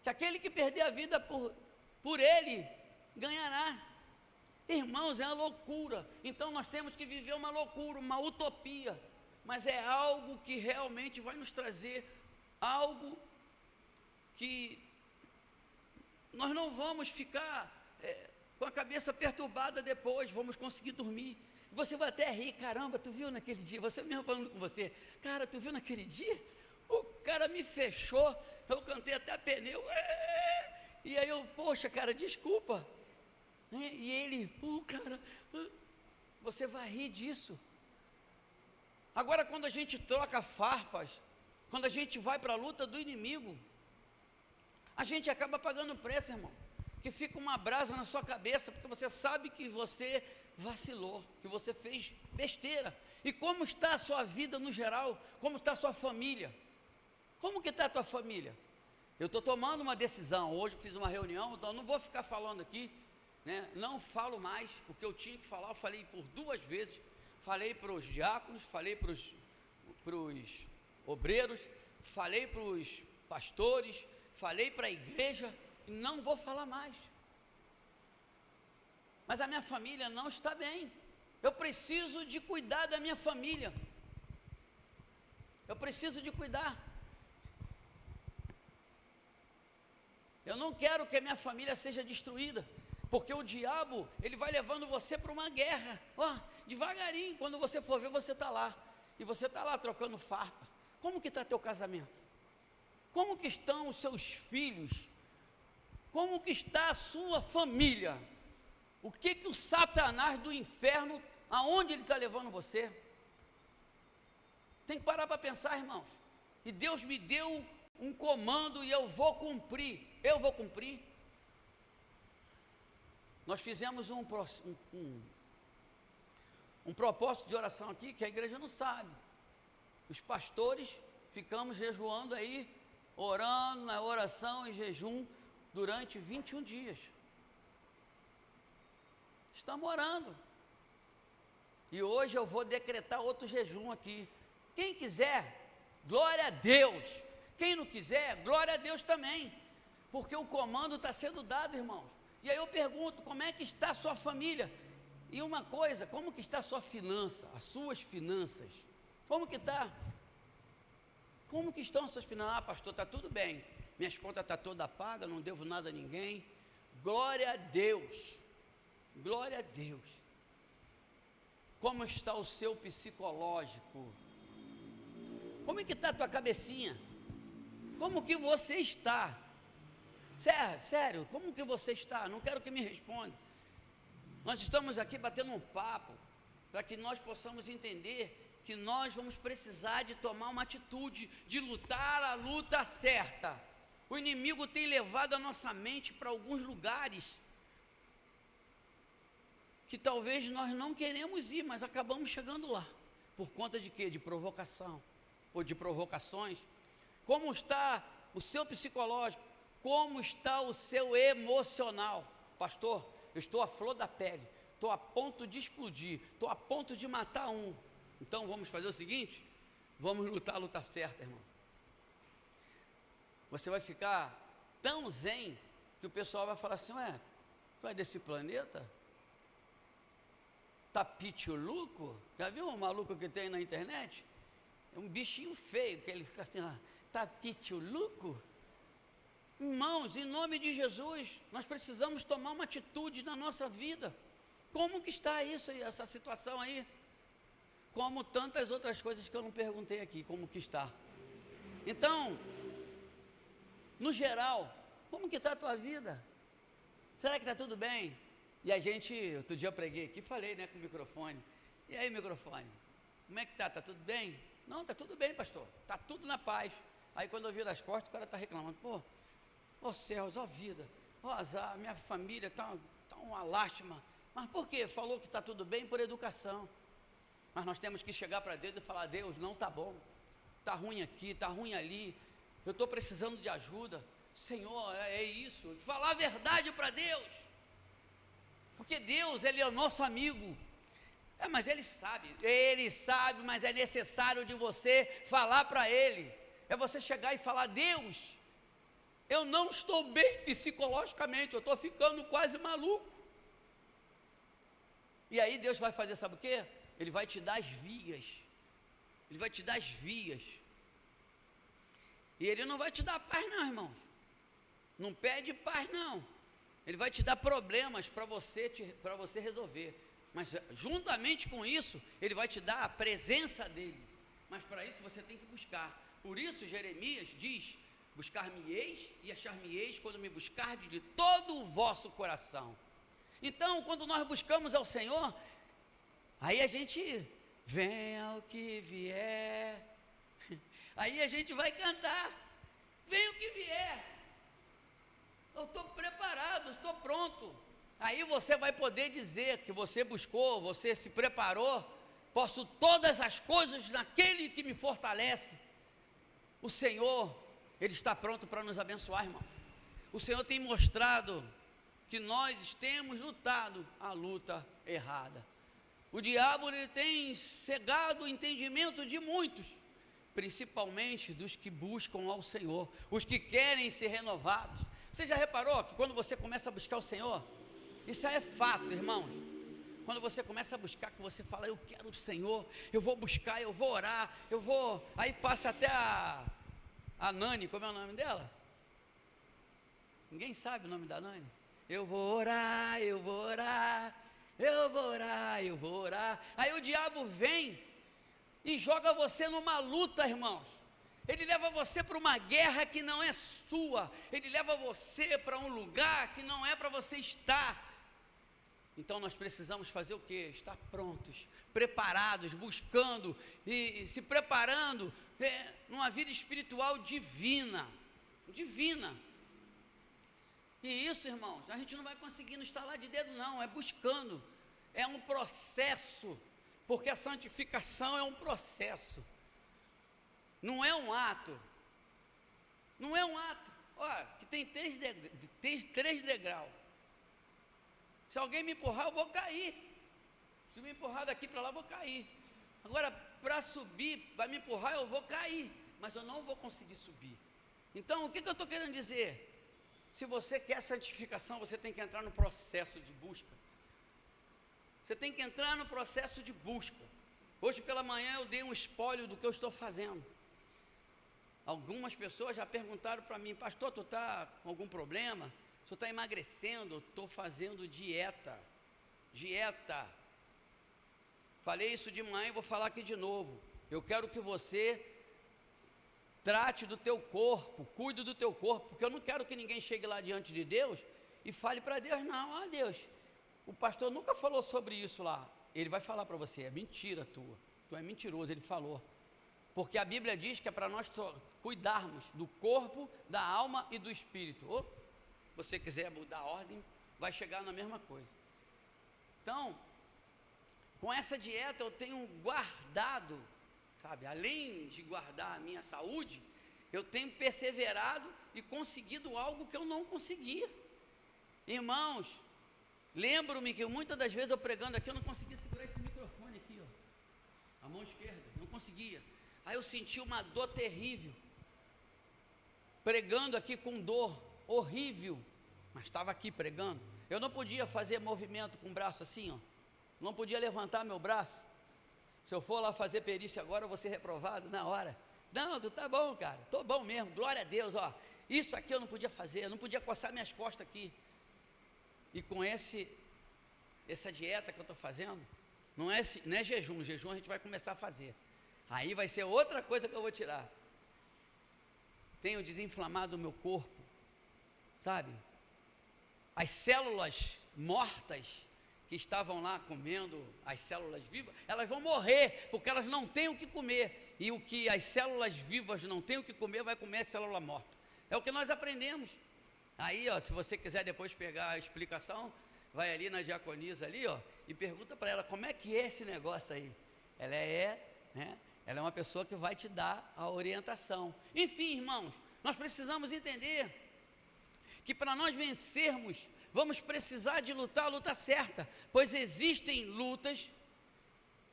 que aquele que perder a vida por ele, ganhará. Irmãos, é uma loucura. Então nós temos que viver uma loucura, uma utopia. Mas é algo que realmente vai nos trazer algo que nós não vamos ficar com a cabeça perturbada depois, vamos conseguir dormir. Você vai até rir, caramba, tu viu naquele dia, você mesmo falando com você, cara, tu viu naquele dia? O cara me fechou, eu cantei até pneu, e aí eu, poxa, cara, desculpa. E ele, cara, você vai rir disso. Agora, quando a gente troca farpas, quando a gente vai para a luta do inimigo, a gente acaba pagando preço, irmão, que fica uma brasa na sua cabeça, porque você sabe que você vacilou, que você fez besteira. E como está a sua vida no geral? Como está a sua família? Como que está a tua família? Eu estou tomando uma decisão, hoje fiz uma reunião, então eu não vou ficar falando aqui, né? Não falo mais o que eu tinha que falar, eu falei por 2 vezes, falei para os diáconos, falei para os obreiros, falei para os pastores, falei para a igreja, e não vou falar mais. Mas a minha família não está bem, eu preciso de cuidar da minha família, eu preciso de cuidar. Eu não quero que a minha família seja destruída, porque o diabo, ele vai levando você para uma guerra, devagarinho, quando você for ver, você está lá, e você está lá trocando farpa. Como que está teu casamento? Como que estão os seus filhos? Como que está a sua família? O que que o Satanás do inferno, aonde ele está levando você? Tem que parar para pensar, irmãos, e Deus me deu um comando e eu vou cumprir. Nós fizemos um propósito de oração aqui, que a igreja não sabe. Os pastores ficamos jejuando aí, orando na oração e jejum durante 21 dias. Estamos orando. E hoje eu vou decretar outro jejum aqui. Quem quiser, glória a Deus. Quem não quiser, glória a Deus também, porque o comando está sendo dado, irmãos. E aí eu pergunto, como é que está a sua família? E uma coisa, como que está a sua finança, as suas finanças? Como que está? Como que estão as suas finanças? Ah, pastor, está tudo bem, minhas contas estão todas pagas, não devo nada a ninguém. Glória a Deus, glória a Deus. Como está o seu psicológico? Como é que está a tua cabecinha? Como que você está? Sério, como que você está? Não quero que me responda. Nós estamos aqui batendo um papo, para que nós possamos entender que nós vamos precisar de tomar uma atitude, de lutar a luta certa. O inimigo tem levado a nossa mente para alguns lugares, que talvez nós não queremos ir, mas acabamos chegando lá. Por conta de quê? De provocação, ou de provocações. Como está o seu psicológico? Como está o seu emocional? Pastor, eu estou à flor da pele, estou a ponto de explodir, estou a ponto de matar um. Então vamos fazer o seguinte, vamos lutar a luta certa, irmão. Você vai ficar tão zen, que o pessoal vai falar assim, tu é desse planeta? Tapitiuluco? Já viu um maluco que tem na internet? É um bichinho feio, que ele fica assim, Tapitiuluco? Irmãos, em nome de Jesus, nós precisamos tomar uma atitude na nossa vida. Como que está isso aí, essa situação aí? Como tantas outras coisas que eu não perguntei aqui, como que está. Então, no geral, como que está a tua vida? Será que está tudo bem? E a gente, outro dia eu preguei aqui, falei, né, com o microfone. E aí, microfone, como é que está? Está tudo bem? Não, está tudo bem, pastor. Está tudo na paz. Aí quando eu viro as costas, o cara está reclamando. Ó céus, ó vida, ó azar, minha família está uma lástima. Mas por quê? Falou que está tudo bem por educação. Mas nós temos que chegar para Deus e falar: Deus, não está bom. Está ruim aqui, está ruim ali. Eu estou precisando de ajuda. Senhor, é isso. Falar a verdade para Deus. Porque Deus, Ele é o nosso amigo. Mas Ele sabe, mas é necessário de você falar para Ele. É você chegar e falar: Deus, eu não estou bem psicologicamente, eu estou ficando quase maluco. E aí Deus vai fazer, sabe o quê? Ele vai te dar as vias. Ele vai te dar as vias. E Ele não vai te dar paz não, irmãos. Não pede paz não. Ele vai te dar problemas para você resolver. Mas juntamente com isso, Ele vai te dar a presença dEle. Mas para isso você tem que buscar. Por isso Jeremias diz: buscar-me-eis e achar-me-eis quando me buscardes de todo o vosso coração. Então, quando nós buscamos ao Senhor, aí a gente, venha o que vier, aí a gente vai cantar, venha o que vier, eu estou preparado, estou pronto. Aí você vai poder dizer que você buscou, você se preparou. Posso todas as coisas naquele que me fortalece. O Senhor, Ele está pronto para nos abençoar, irmãos. O Senhor tem mostrado que nós temos lutado a luta errada. O diabo, ele tem cegado o entendimento de muitos, principalmente dos que buscam ao Senhor, os que querem ser renovados. Você já reparou que quando você começa a buscar o Senhor, isso é fato, irmãos. Quando você começa a buscar, que você fala: eu quero o Senhor, eu vou buscar, eu vou orar, eu vou... Aí passa até a Nani, como é o nome dela? Ninguém sabe o nome da Nani? Eu vou orar, eu vou orar, eu vou orar, eu vou orar. Aí o diabo vem e joga você numa luta, irmãos. Ele leva você para uma guerra que não é sua. Ele leva você para um lugar que não é para você estar. Então nós precisamos fazer o quê? Estar prontos, preparados, buscando e se preparando numa vida espiritual divina. Divina. E isso, irmãos, a gente não vai conseguir no estalar de dedo não, é buscando. É um processo, porque a santificação é um processo. Não é um ato. Não é um ato. Olha, que tem três degraus. Se alguém me empurrar, eu vou cair. Se me empurrar daqui para lá, eu vou cair. Agora, para subir, vai me empurrar, eu vou cair. Mas eu não vou conseguir subir. Então, o que eu estou querendo dizer? Se você quer santificação, você tem que entrar no processo de busca. Você tem que entrar no processo de busca. Hoje pela manhã eu dei um espólio do que eu estou fazendo. Algumas pessoas já perguntaram para mim: pastor, tu está com algum problema? Tu está emagrecendo? Eu estou fazendo dieta. Dieta. Falei isso de manhã e vou falar aqui de novo. Eu quero que você trate do teu corpo, cuide do teu corpo, porque eu não quero que ninguém chegue lá diante de Deus e fale para Deus: não, Deus, o pastor nunca falou sobre isso lá. Ele vai falar para você: é mentira tua, tu é mentiroso. Ele falou, porque a Bíblia diz que é para nós cuidarmos do corpo, da alma e do espírito. Ou você quiser mudar a ordem, vai chegar na mesma coisa. Então, com essa dieta eu tenho guardado, sabe, além de guardar a minha saúde, eu tenho perseverado e conseguido algo que eu não conseguia. Irmãos, lembro-me que muitas das vezes eu pregando aqui, eu não conseguia segurar esse microfone aqui, ó, a mão esquerda, não conseguia. Aí eu senti uma dor terrível, pregando aqui com dor horrível, mas estava aqui pregando. Eu não podia fazer movimento com o braço assim, ó, não podia levantar meu braço. Se eu for lá fazer perícia agora, eu vou ser reprovado na hora. Não, tu tá bom, cara, tô bom mesmo, glória a Deus, ó. Isso aqui eu não podia fazer, eu não podia coçar minhas costas aqui. E com esse essa dieta que eu estou fazendo, não é jejum. Jejum a gente vai começar a fazer. Aí vai ser outra coisa que eu vou tirar. Tenho desinflamado o meu corpo, sabe? As células mortas que estavam lá comendo as células vivas, elas vão morrer, porque elas não têm o que comer. E o que as células vivas não têm o que comer, vai comer a célula morta. É o que nós aprendemos. Aí, ó, se você quiser depois pegar a explicação, vai ali na diaconisa ali, ó, e pergunta para ela como é que é esse negócio aí. Ela é uma pessoa que vai te dar a orientação. Enfim, irmãos, nós precisamos entender que para nós vencermos, vamos precisar de lutar a luta certa, pois existem lutas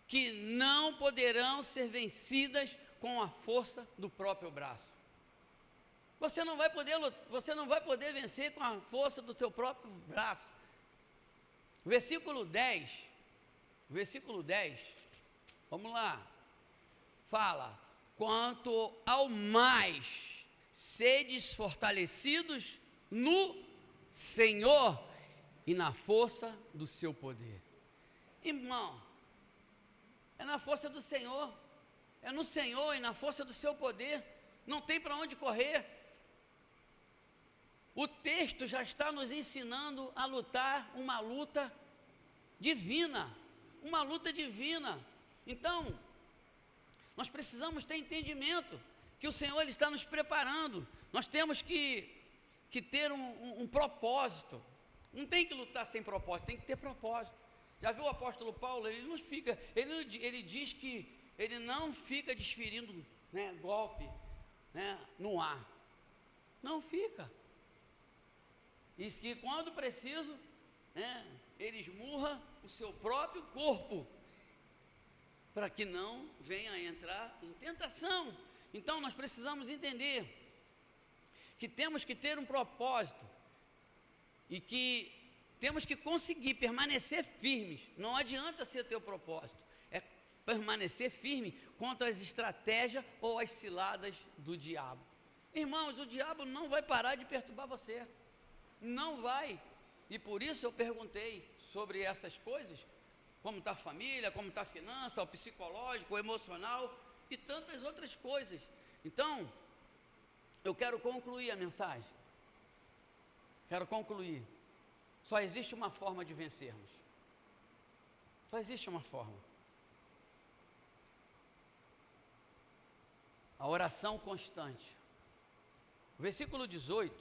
que não poderão ser vencidas com a força do próprio braço. Você não vai poder vencer com a força do seu próprio braço. Versículo 10, vamos lá, fala: quanto ao mais sedes fortalecidos no Senhor e na força do seu poder. Irmão, é na força do Senhor, é no Senhor e na força do seu poder, não tem para onde correr. O texto já está nos ensinando a lutar uma luta divina, Então, nós precisamos ter entendimento que o Senhor ele está nos preparando. Nós temos que ter um propósito. Não tem que lutar sem propósito, tem que ter propósito. Já viu o apóstolo Paulo? Ele diz que ele não fica desferindo, né, golpe, né, no ar. Não fica. Diz que quando preciso, né, ele esmurra o seu próprio corpo, para que não venha a entrar em tentação. Então nós precisamos entender que temos que ter um propósito e que temos que conseguir permanecer firmes. Não adianta ser teu propósito, é permanecer firme contra as estratégias ou as ciladas do diabo. Irmãos, o diabo não vai parar de perturbar você, não vai. E por isso eu perguntei sobre essas coisas, como está a família, como está a finança, o psicológico, o emocional e tantas outras coisas. Então, eu quero concluir a mensagem. Só existe uma forma de vencermos. Só existe uma forma. A oração constante. O versículo 18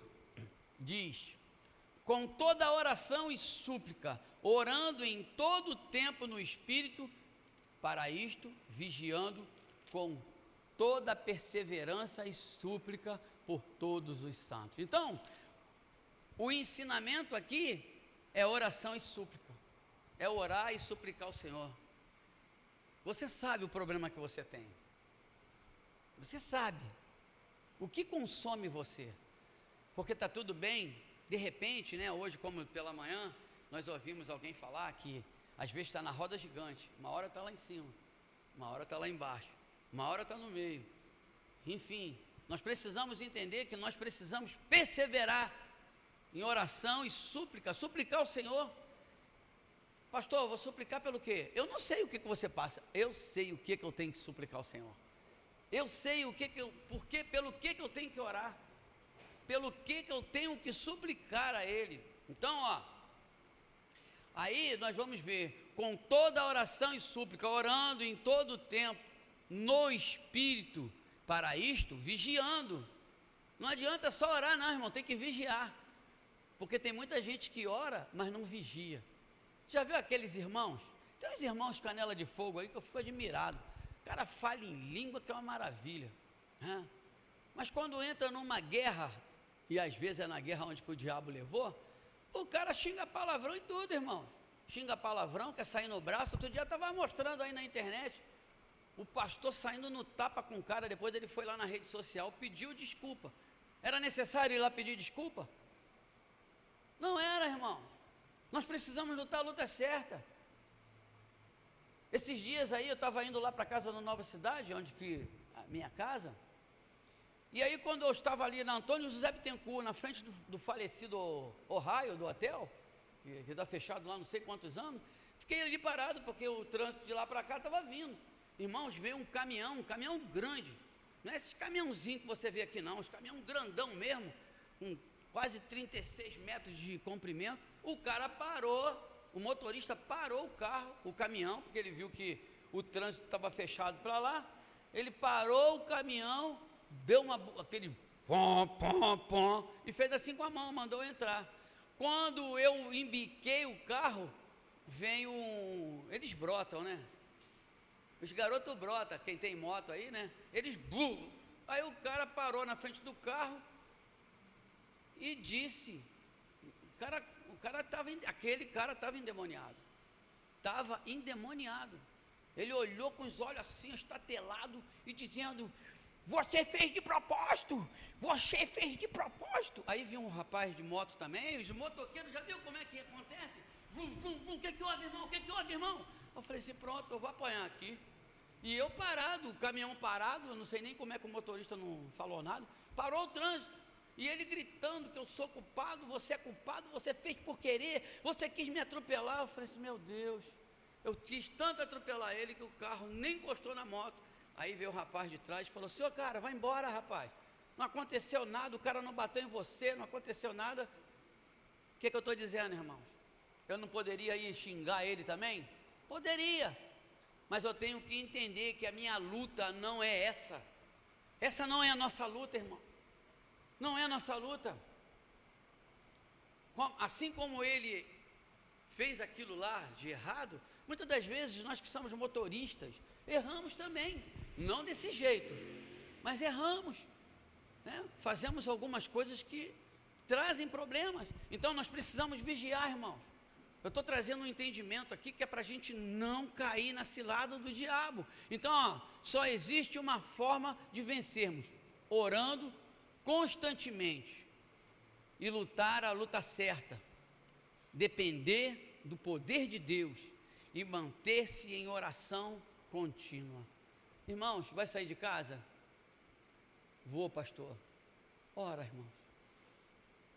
diz: com toda oração e súplica, orando em todo o tempo no Espírito, para isto, vigiando com toda perseverança e súplica por todos os santos. Então, o ensinamento aqui é oração e súplica, é orar e suplicar ao Senhor. Você sabe o problema que você tem, você sabe o que consome você, porque está tudo bem. De repente, né, hoje, como pela manhã, nós ouvimos alguém falar que às vezes está na roda gigante, uma hora está lá em cima, uma hora está lá embaixo, uma hora está no meio. Enfim, nós precisamos entender que nós precisamos perseverar em oração e súplica, suplicar ao Senhor. Pastor, eu vou suplicar pelo quê? Eu não sei o que você passa, eu sei o que eu tenho que suplicar ao Senhor. Eu sei pelo que eu tenho que orar, pelo que eu tenho que suplicar a Ele. Então, ó, aí nós vamos ver, com toda a oração e súplica, orando em todo o tempo, no Espírito, para isto, vigiando. Não adianta só orar não, irmão, tem que vigiar, porque tem muita gente que ora, mas não vigia. Já viu aqueles irmãos? Tem uns irmãos canela de fogo aí que eu fico admirado. O cara fala em língua que é uma maravilha, né? Mas quando entra numa guerra, e às vezes é na guerra onde que o diabo levou, o cara xinga palavrão e tudo, irmãos. Xinga palavrão, quer sair no braço. Outro dia estava mostrando aí na internet, o pastor saindo no tapa com o cara, depois ele foi lá na rede social, pediu desculpa. Era necessário ir lá pedir desculpa? Não era, irmãos. Nós precisamos lutar a luta certa. Esses dias aí eu estava indo lá para a casa da Nova Cidade, onde que a minha casa, e aí quando eu estava ali na Antônio José Bittencourt, na frente do falecido Ohio, do hotel, que está fechado lá não sei quantos anos. Fiquei ali parado, porque o trânsito de lá para cá estava vindo. Irmãos, veio um caminhão grande. Não é esses caminhãozinhos que você vê aqui não, os caminhão grandão mesmo, com quase 36 metros de comprimento. O cara parou, o motorista parou o carro, o caminhão, porque ele viu que o trânsito estava fechado para lá. Ele parou o caminhão, deu aquele pom, pom, pom, e fez assim com a mão, mandou entrar. Quando eu embiquei o carro, eles brotam, né? Os garotos brotam, quem tem moto aí, né? Eles Aí o cara parou na frente do carro e disse, aquele cara estava endemoniado. Estava endemoniado. Ele olhou com os olhos assim, estatelados, e dizendo: você fez de propósito, você fez de propósito. Aí vinha um rapaz de moto também, os motoqueiros, já viu como é que acontece? O que houve, irmão? O que houve, irmão? Eu falei assim, pronto, eu vou apanhar aqui. E eu parado, o caminhão parado, eu não sei nem como é que o motorista não falou nada, parou o trânsito. E ele gritando que eu sou culpado, você é culpado, você fez por querer, você quis me atropelar. Eu falei assim, meu Deus, eu quis tanto atropelar ele que o carro nem encostou na moto. Aí veio o rapaz de trás e falou, senhor, cara, vai embora, rapaz. Não aconteceu nada, o cara não bateu em você, não aconteceu nada. O que eu estou dizendo, irmãos? Eu não poderia ir xingar ele também? Poderia, mas eu tenho que entender que a minha luta não é essa. Essa não é a nossa luta, irmão. Não é a nossa luta. Assim como ele fez aquilo lá de errado, muitas das vezes nós que somos motoristas, erramos também. Não desse jeito, mas erramos, né? Fazemos algumas coisas que trazem problemas. Então nós precisamos vigiar, irmãos. Eu estou trazendo um entendimento aqui que é para a gente não cair na cilada do diabo. Então, só existe uma forma de vencermos: orando constantemente e lutar a luta certa, depender do poder de Deus e manter-se em oração contínua. Irmãos, vai sair de casa? Vou, pastor. Ora, irmãos,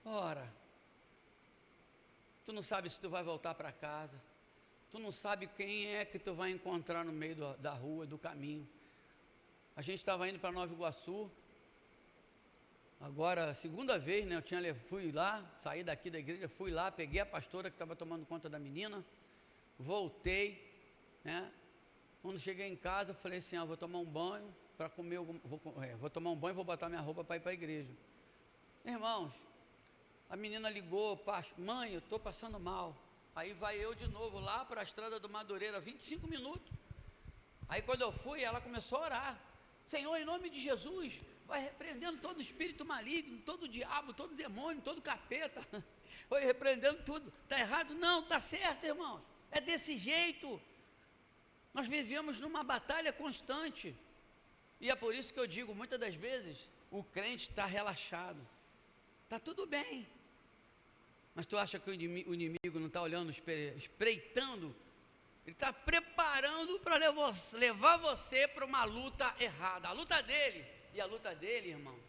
ora. Tu não sabe se tu vai voltar para casa, tu não sabe quem é que tu vai encontrar no meio da rua, do caminho. A gente estava indo para Nova Iguaçu, agora, segunda vez, né, fui lá, saí daqui da igreja, fui lá, peguei a pastora que estava tomando conta da menina, voltei, né, quando cheguei em casa, falei assim, vou tomar um banho, para comer, vou tomar um banho e vou botar minha roupa para ir para a igreja. Irmãos, a menina ligou, mãe, eu estou passando mal. Aí vai eu de novo lá para a estrada do Madureira, 25 minutos. Aí quando eu fui, ela começou a orar. Senhor, em nome de Jesus, vai repreendendo todo espírito maligno, todo diabo, todo demônio, todo capeta. Foi repreendendo tudo. Está errado? Não, está certo, irmãos. É desse jeito. Nós vivemos numa batalha constante. E é por isso que eu digo, muitas das vezes, o crente está relaxado. Está tudo bem. Mas tu acha que o inimigo não está olhando, espreitando? Ele está preparando para levar você para uma luta errada. A luta dele, e a luta dele, irmão,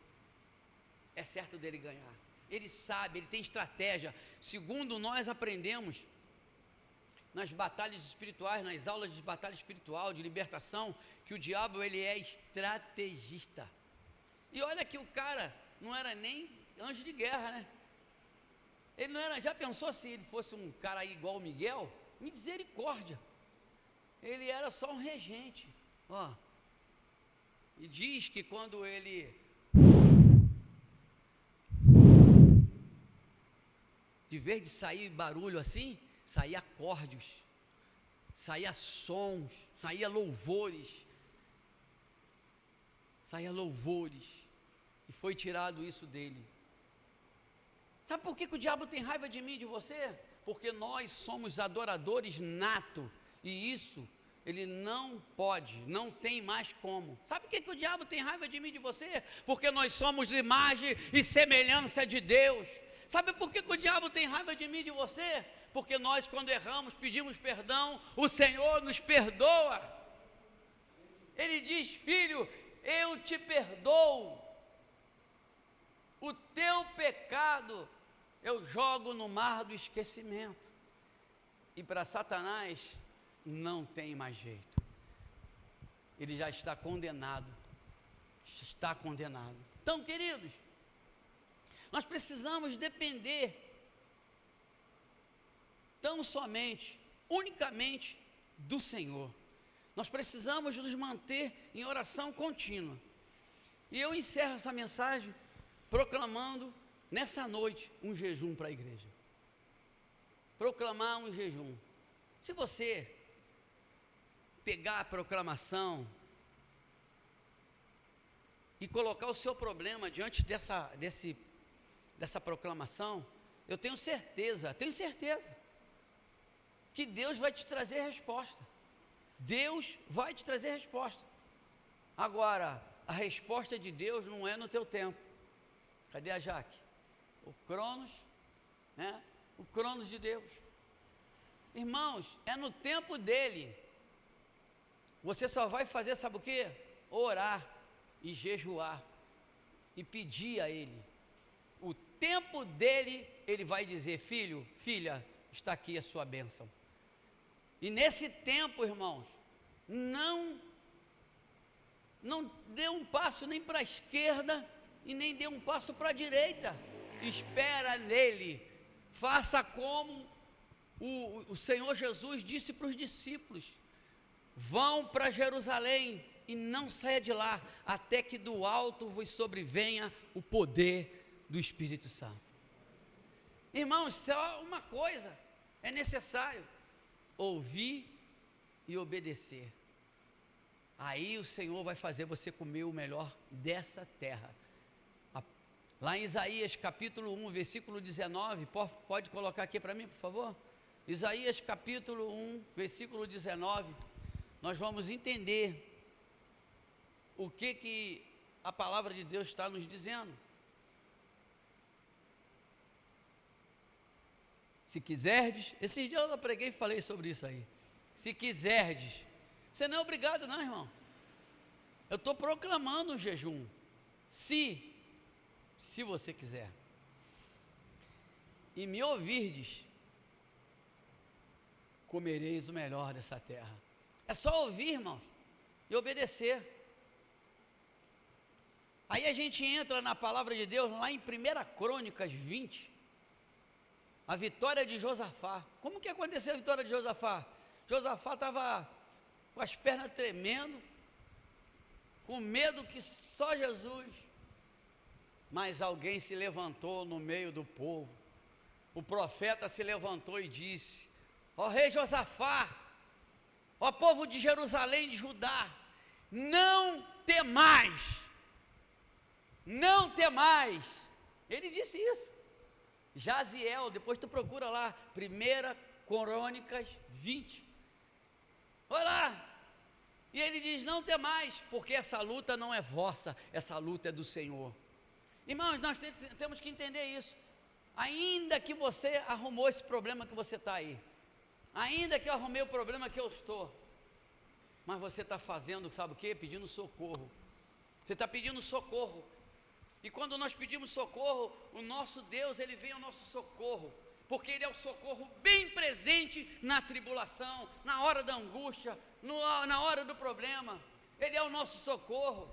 é certo dele ganhar. Ele sabe, ele tem estratégia. Segundo nós aprendemos nas batalhas espirituais, nas aulas de batalha espiritual, de libertação, que o diabo, ele é estrategista. E olha que o cara não era nem anjo de guerra, né? Ele não era, já pensou se ele fosse um cara aí igual o Miguel? Misericórdia. Ele era só um regente, ó. E diz que quando ele de vez de sair barulho assim, saía acordes, saía sons, saía louvores, e foi tirado isso dele. Sabe por que o diabo tem raiva de mim e de você? Porque nós somos adoradores nato, e isso ele não pode, não tem mais como. Sabe por que o diabo tem raiva de mim e de você? Porque nós somos imagem e semelhança de Deus. Sabe por que o diabo tem raiva de mim e de você? Porque nós, quando erramos, pedimos perdão, o Senhor nos perdoa. Ele diz, filho, eu te perdoo. O teu pecado eu jogo no mar do esquecimento. E para Satanás não tem mais jeito. Ele já está condenado. Está condenado. Então, queridos, nós precisamos depender tão somente, unicamente do Senhor. Nós precisamos nos manter em oração contínua. E eu encerro essa mensagem proclamando nessa noite um jejum para a igreja. Proclamar um jejum. Se você pegar a proclamação e colocar o seu problema diante dessa proclamação, eu tenho certeza que Deus vai te trazer resposta. Deus vai te trazer resposta. Agora, a resposta de Deus não é no teu tempo. Cadê a Jaque? O Cronos, né? O Cronos de Deus. Irmãos, é no tempo dele. Você só vai fazer, sabe o quê? Orar e jejuar e pedir a ele. O tempo dele, ele vai dizer: filho, filha, está aqui a sua bênção. E nesse tempo, irmãos, não dê um passo nem para a esquerda e nem dê um passo para a direita. Espera nele. Faça como o Senhor Jesus disse para os discípulos: vão para Jerusalém e não saia de lá, até que do alto vos sobrevenha o poder do Espírito Santo. Irmãos, só uma coisa é necessário: ouvir e obedecer. Aí o Senhor vai fazer você comer o melhor dessa terra. Lá em Isaías capítulo 1, versículo 19, pode colocar aqui para mim, por favor? Isaías capítulo 1, versículo 19, nós vamos entender o que a palavra de Deus está nos dizendo. Se quiserdes, esses dias eu preguei e falei sobre isso aí. Se quiserdes, você não é obrigado não, irmão. Eu estou proclamando um jejum. Se você quiser. E me ouvirdes, comereis o melhor dessa terra. É só ouvir, irmãos, e obedecer. Aí a gente entra na palavra de Deus, lá em 1 Crônicas 20, a vitória de Josafá. Como que aconteceu a vitória de Josafá? Josafá estava com as pernas tremendo, com medo que só Jesus. Mas alguém se levantou no meio do povo. O profeta se levantou e disse: ó rei Josafá, ó povo de Jerusalém, de Judá, não temais, não temais. Ele disse isso. Jaziel, depois tu procura lá, 1 Crônicas 20. Olha lá. E ele diz: não temais, porque essa luta não é vossa, essa luta é do Senhor. Irmãos, nós temos que entender isso. Ainda que você arrumou esse problema que você está aí, ainda que eu arrumei o problema que eu estou, mas você está fazendo, sabe o que? Pedindo socorro. Você está pedindo socorro. E quando nós pedimos socorro, o nosso Deus, Ele vem ao nosso socorro, porque Ele é o socorro bem presente na tribulação, na hora da angústia, na hora do problema. Ele é o nosso socorro,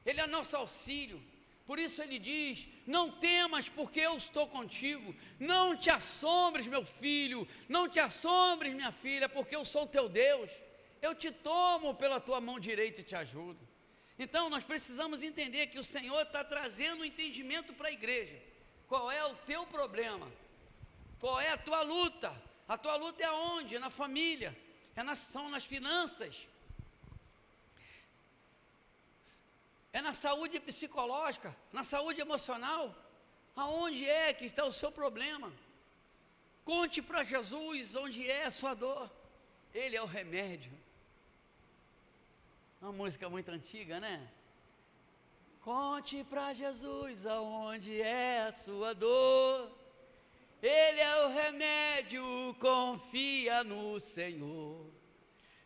Ele é nosso auxílio. Por isso Ele diz: não temas, porque eu estou contigo. Não te assombres, meu filho, não te assombres, minha filha, porque eu sou teu Deus. Eu te tomo pela tua mão direita e te ajudo. Então nós precisamos entender que o Senhor está trazendo um entendimento para a igreja. Qual é o teu problema? Qual é a tua luta? A tua luta é aonde? Na família, são nas finanças, é na saúde psicológica, na saúde emocional. Aonde é que está o seu problema? Conte para Jesus onde é a sua dor. Ele é o remédio. Uma música muito antiga, né? Conte para Jesus aonde é a sua dor. Ele é o remédio, confia no Senhor.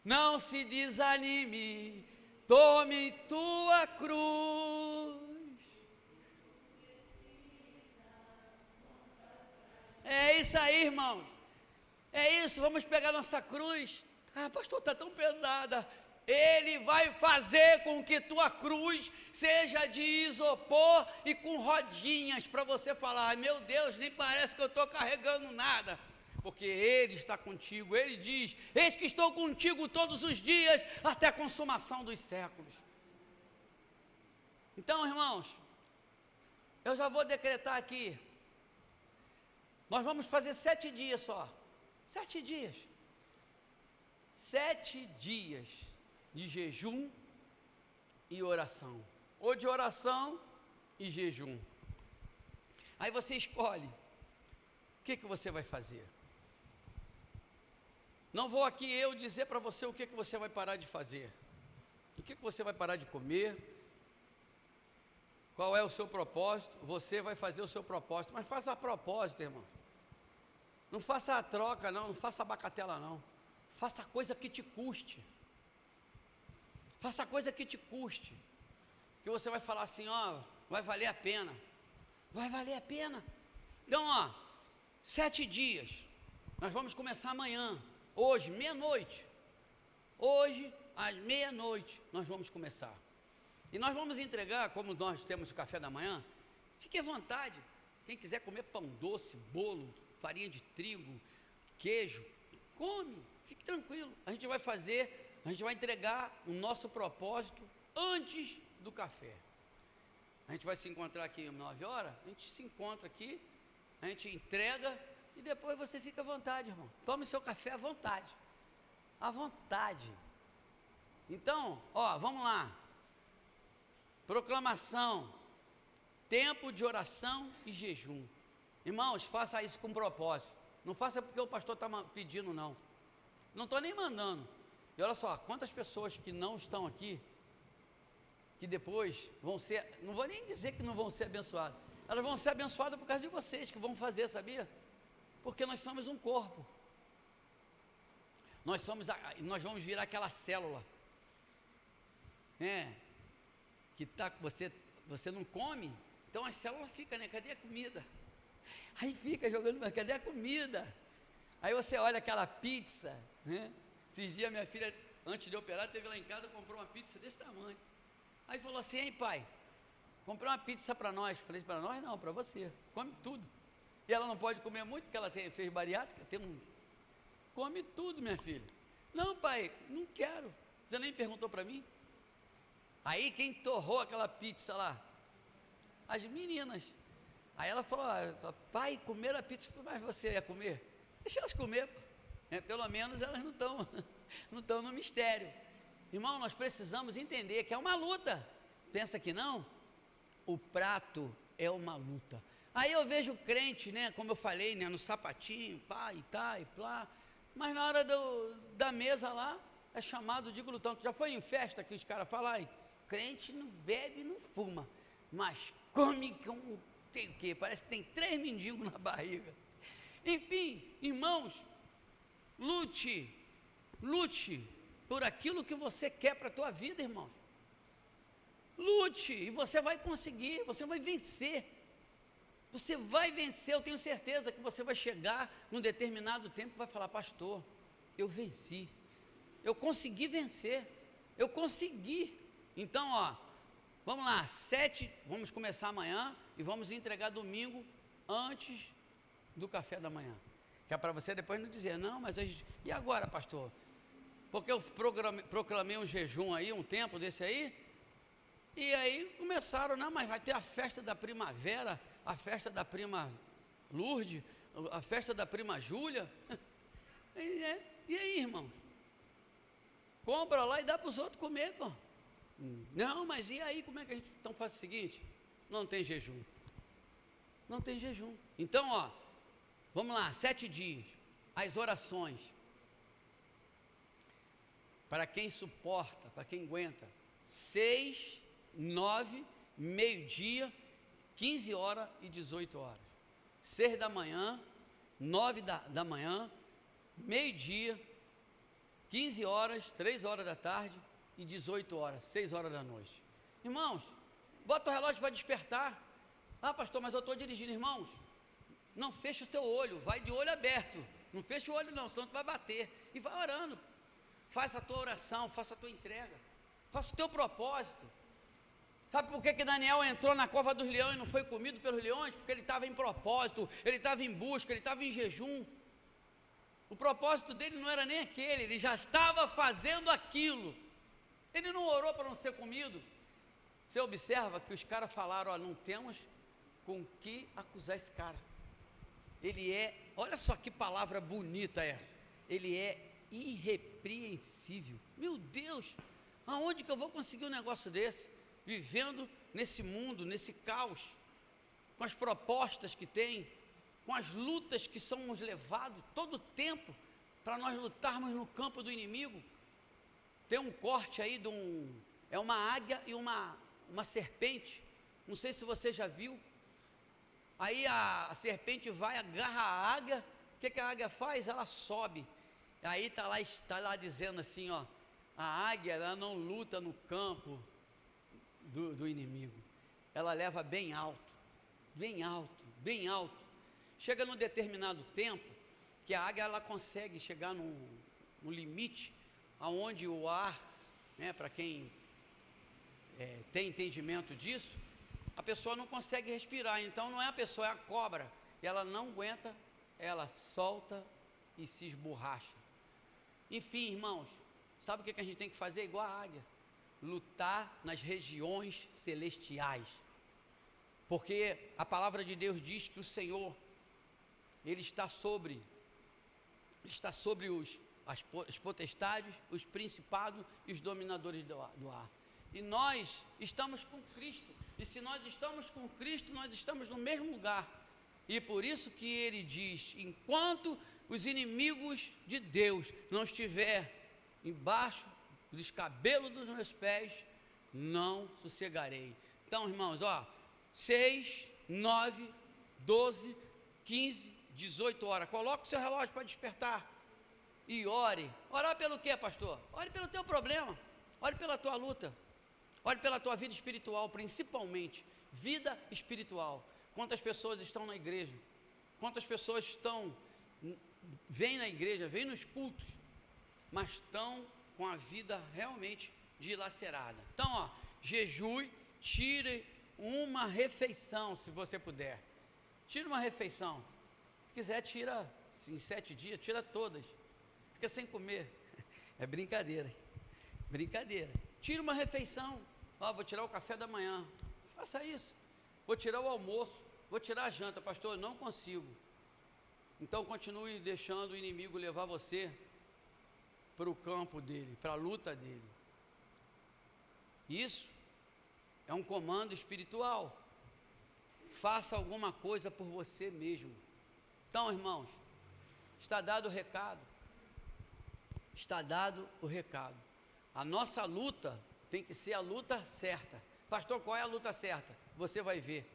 Não se desanime, tome tua cruz. É isso aí, irmãos. É isso, vamos pegar nossa cruz. Ah, pastor, está tão pesada. Ele vai fazer com que tua cruz seja de isopor e com rodinhas, para você falar, ai meu Deus, nem parece que eu estou carregando nada, porque Ele está contigo. Ele diz, eis que estou contigo todos os dias, até a consumação dos séculos. Então, irmãos, eu já vou decretar aqui, nós vamos fazer 7 dias só, 7 dias, 7 dias de jejum e oração, ou de oração e jejum. Aí você escolhe o que você vai fazer. Não vou aqui eu dizer para você o que você vai parar de fazer, o que você vai parar de comer, qual é o seu propósito. Você vai fazer o seu propósito, mas faça a propósito, irmão. Não faça a troca não faça a bagatela não, faça a coisa que te custe. Faça a coisa que te custe, que você vai falar assim, ó, vai valer a pena, vai valer a pena. Então, ó, 7 dias, nós vamos começar amanhã, hoje, meia-noite, hoje, às meia-noite, nós vamos começar, e nós vamos entregar, como nós temos o café da manhã, fique à vontade, quem quiser comer pão doce, bolo, farinha de trigo, queijo, come, fique tranquilo, a gente vai entregar o nosso propósito antes do café. A gente vai se encontrar aqui às 9 horas, a gente se encontra aqui, a gente entrega e depois você fica à vontade, irmão. Tome seu café à vontade. À vontade. Então, ó, vamos lá. Proclamação, tempo de oração e jejum. Irmãos, faça isso com propósito. Não faça porque o pastor está pedindo, não. Não estou nem mandando. E olha só, quantas pessoas que não estão aqui, que depois vão ser, não vou nem dizer que não vão ser abençoadas, elas vão ser abençoadas por causa de vocês, que vão fazer, sabia? Porque nós somos um corpo, nós vamos virar aquela célula, que tá, você não come, então a célula fica, cadê a comida? Aí fica jogando, mas cadê a comida? Aí você olha aquela pizza, Esses dias minha filha, antes de operar, teve lá em casa, comprou uma pizza desse tamanho. Aí falou assim, hein pai, comprei uma pizza para nós. Falei, para nós não, para você, come tudo. E ela não pode comer muito, porque ela fez bariátrica, come tudo, minha filha. Não pai, não quero, você nem perguntou para mim. Aí quem torrou aquela pizza lá? As meninas. Aí ela falou, pai, comeram a pizza, mas você ia comer? Deixa elas comer, pô. Pelo menos elas não estão no mistério. Irmão, nós precisamos entender que é uma luta. Pensa que não? O prato é uma luta. Aí eu vejo crente, como eu falei, no sapatinho, pá, e tá, e plá, mas na hora da mesa lá, é chamado de glutão. Tu já foi em festa que os caras falam, ai, crente não bebe, não fuma, mas come com tem o quê? Parece que tem 3 mendigos na barriga. Enfim, irmãos, lute por aquilo que você quer para a tua vida, irmãos. Lute, e você vai conseguir, você vai vencer. Você vai vencer, eu tenho certeza que você vai chegar num determinado tempo e vai falar, pastor, eu venci, eu consegui vencer, eu consegui. Então, ó, vamos lá, 7, vamos começar amanhã e vamos entregar domingo antes do café da manhã. Que é para você depois não dizer, não, mas e agora, pastor? Porque eu proclamei um jejum aí, um tempo desse aí, e aí começaram, não, mas vai ter a festa da primavera, a festa da prima Lourdes, a festa da prima Júlia. E aí, irmãos? Compra lá e dá para os outros comer, pô. Não, mas e aí, como é que a gente então faz o seguinte? Não tem jejum. Não tem jejum. Então, ó, vamos lá, 7 dias, as orações. Para quem suporta, para quem aguenta, 6, 9, meio-dia, 15 horas e 18 horas. 6 da manhã, 9 da manhã, meio-dia, 15 horas, 3 horas da tarde e 18 horas, 6 horas da noite. Irmãos, bota o relógio para despertar. Ah, pastor, mas eu estou dirigindo, irmãos. não fecha o teu olho, vai de olho aberto, não fecha o olho não, senão tu vai bater, e vai orando, faça a tua oração, faça a tua entrega, faça o teu propósito. Sabe por que Daniel entrou na cova dos leões e não foi comido pelos leões? Porque ele estava em propósito, ele estava em busca, ele estava em jejum. O propósito dele não era nem aquele, ele já estava fazendo aquilo. Ele não orou para não ser comido. Você observa que os caras falaram, ó, não temos com que acusar esse cara. Ele é, olha só que palavra bonita essa, ele é irrepreensível. Meu Deus, aonde que eu vou conseguir um negócio desse? Vivendo nesse mundo, nesse caos, com as propostas que tem, com as lutas que somos levados todo o tempo para nós lutarmos no campo do inimigo. Tem um corte aí é uma águia e uma serpente, não sei se você já viu. Aí a serpente vai, agarra a águia, o que a águia faz? Ela sobe, aí está lá dizendo assim, ó, a águia ela não luta no campo do inimigo, ela leva bem alto, bem alto, bem alto. Chega num determinado tempo, que a águia ela consegue chegar no limite, aonde o ar, né, para quem tem entendimento disso, a pessoa não consegue respirar, então não é a pessoa, é a cobra, e ela não aguenta, ela solta e se esborracha. Enfim, irmãos, sabe o que a gente tem que fazer? Igual a águia, lutar nas regiões celestiais, porque a palavra de Deus diz que o Senhor, Ele está sobre as potestades, os principados e os dominadores do ar. E nós estamos com Cristo. E se nós estamos com Cristo, nós estamos no mesmo lugar. E por isso que ele diz: enquanto os inimigos de Deus não estiver embaixo dos cabelos dos meus pés, não sossegarei. Então, irmãos, ó, 6, 9, 12, 15, 18 horas. Coloque o seu relógio para despertar e ore. Orar pelo quê, pastor? Ore pelo teu problema, ore pela tua luta, ore pela tua vida espiritual, principalmente vida espiritual. Quantas pessoas estão na igreja? Quantas pessoas vêm na igreja, vêm nos cultos, mas estão com a vida realmente dilacerada? Então, ó, jejue, tire uma refeição, se você puder. Tire uma refeição. Se quiser, tira em 7 dias, tira todas. Fica sem comer. É brincadeira. Brincadeira. Tira uma refeição. Ó, vou tirar o café da manhã. Faça isso. Vou tirar o almoço. Vou tirar a janta. Pastor, eu não consigo. Então continue deixando o inimigo levar você para o campo dele, para a luta dele. Isso é um comando espiritual. Faça alguma coisa por você mesmo. Então, irmãos, está dado o recado. Está dado o recado. A nossa luta tem que ser a luta certa. Pastor, qual é a luta certa? Você vai ver.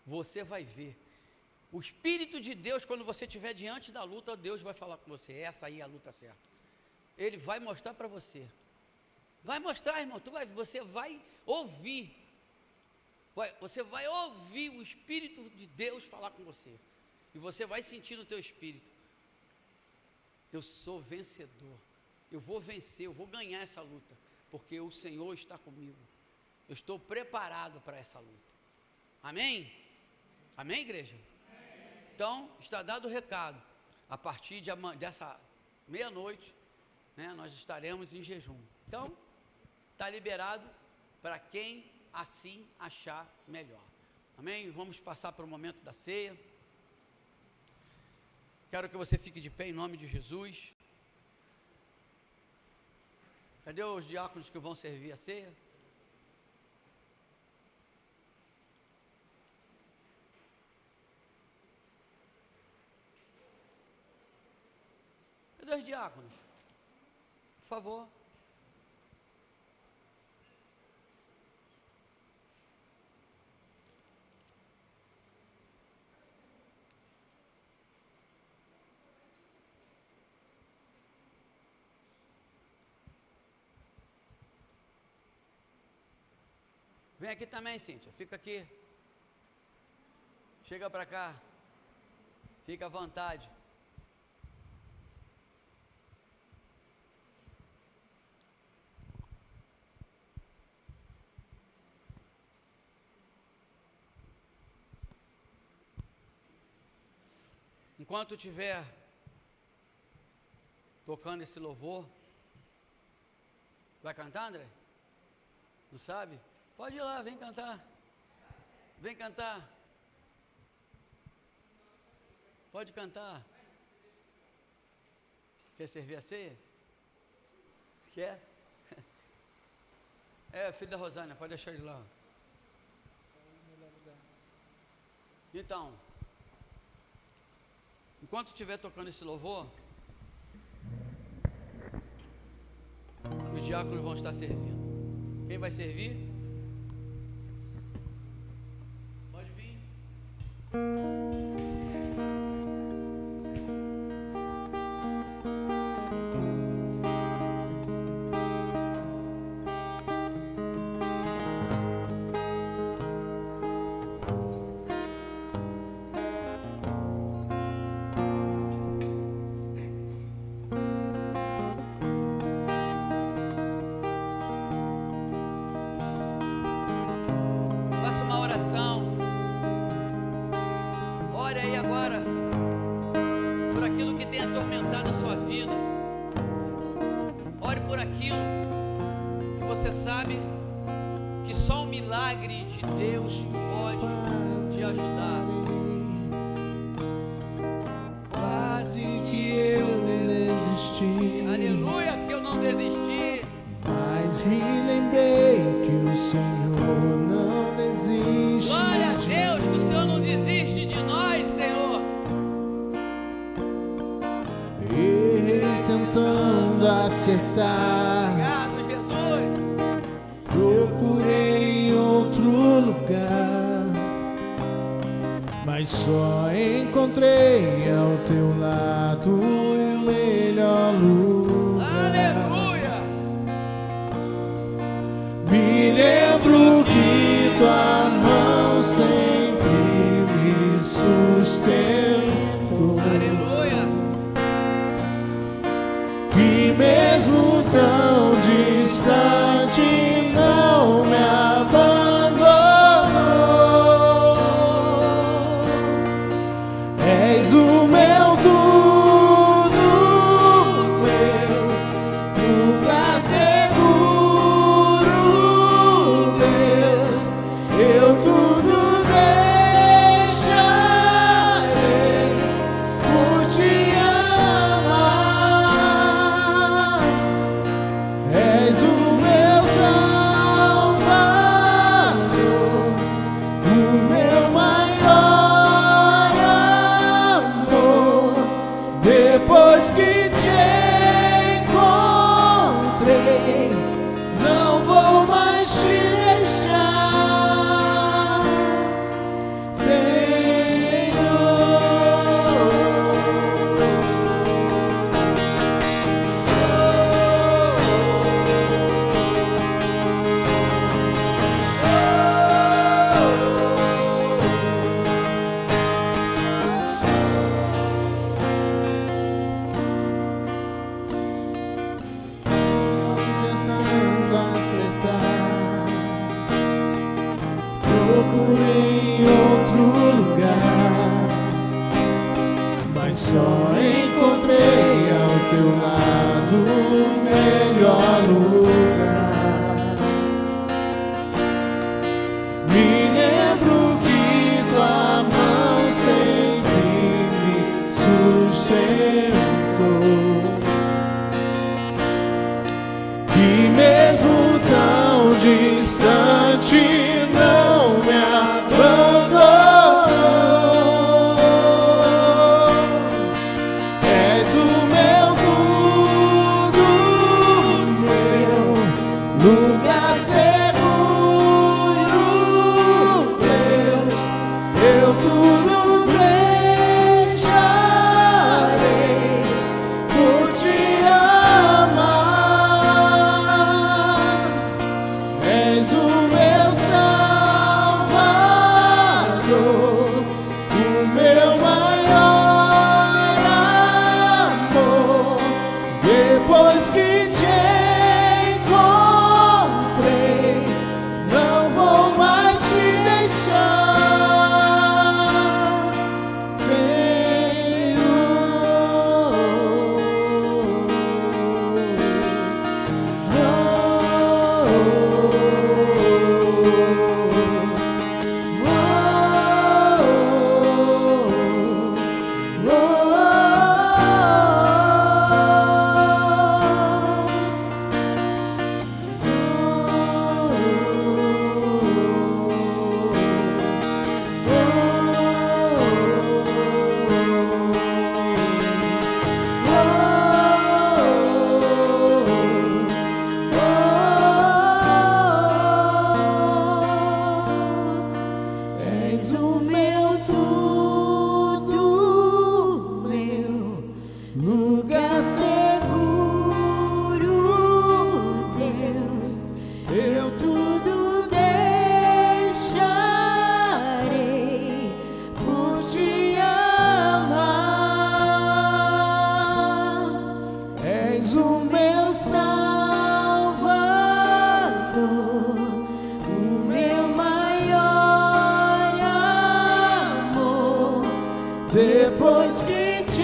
Você vai ver. O Espírito de Deus, quando você estiver diante da luta, Deus vai falar com você. Essa aí é a luta certa. Ele vai mostrar para você. Vai mostrar, irmão. Você vai ouvir. Você vai ouvir o Espírito de Deus falar com você. E você vai sentir no teu espírito: eu sou vencedor. Eu vou vencer, eu vou ganhar essa luta. Porque o Senhor está comigo. Eu estou preparado para essa luta. Amém? Amém, igreja? Então, está dado o recado. A partir dessa meia-noite, né, nós estaremos em jejum. Então, está liberado para quem assim achar melhor. Amém? Vamos passar para o momento da ceia. Quero que você fique de pé em nome de Jesus. Cadê os diáconos que vão servir a ceia? Cadê os diáconos? Por favor. Vem aqui também, Cíntia, fica aqui. Chega para cá. Fica à vontade. Enquanto estiver tocando esse louvor, vai cantar, André? Não sabe? Pode ir lá, vem cantar. Vem cantar. Pode cantar. Quer servir a ceia? Quer? É, filho da Rosânia, pode deixar ele lá. Então, enquanto estiver tocando esse louvor, os diáconos vão estar servindo. Quem vai servir? Pode vir. Obrigado, Jesus. Procurei outro lugar, mas só encontrei ao teu lado o melhor lugar. Aleluia! Me lembro que tua mão sempre me sustentou. Aleluia! E mesmo tão distante não me abandonou. És o meu tudo, meu lugar seguro, Deus. Eu tudo deixarei por te amar. És o meu Salvador, o meu maior amor. Depois que te encontrei, não vou mais te deixar, Senhor. Tentando acertar, procurei outro lugar, mas só encontrei ao teu lado o melhor lugar. Me lembro que tua mão sempre me sustentou. E mesmo tão distante não me abandonou. És o meu tudo, meu lugar seguro, Deus. Eu tudo deixarei por te amar. És o eu tudo deixarei por te amar. És o meu Salvador, o meu maior amor. depois que te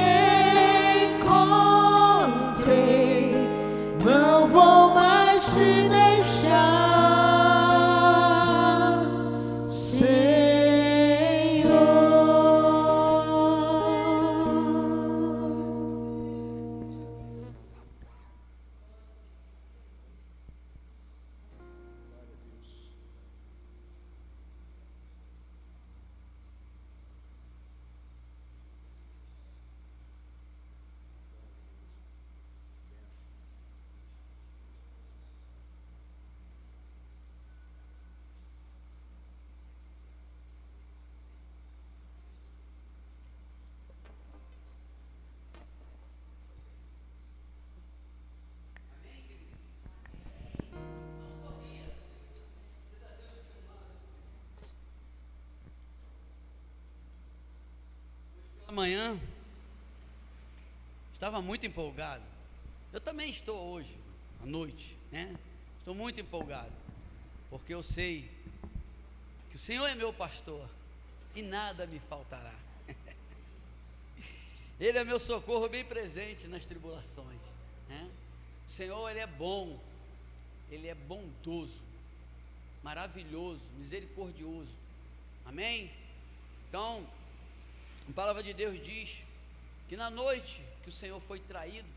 encontrei, não vou mais te deixar, Senhor. Amanhã estava muito empolgado. Eu também estou hoje à noite, né? Estou muito empolgado, porque eu sei que o Senhor é meu pastor e nada me faltará. Ele é meu socorro bem presente nas tribulações, né? O Senhor, Ele é bom, Ele é bondoso, maravilhoso, misericordioso. Amém? Então, a palavra de Deus diz que na noite que o Senhor foi traído,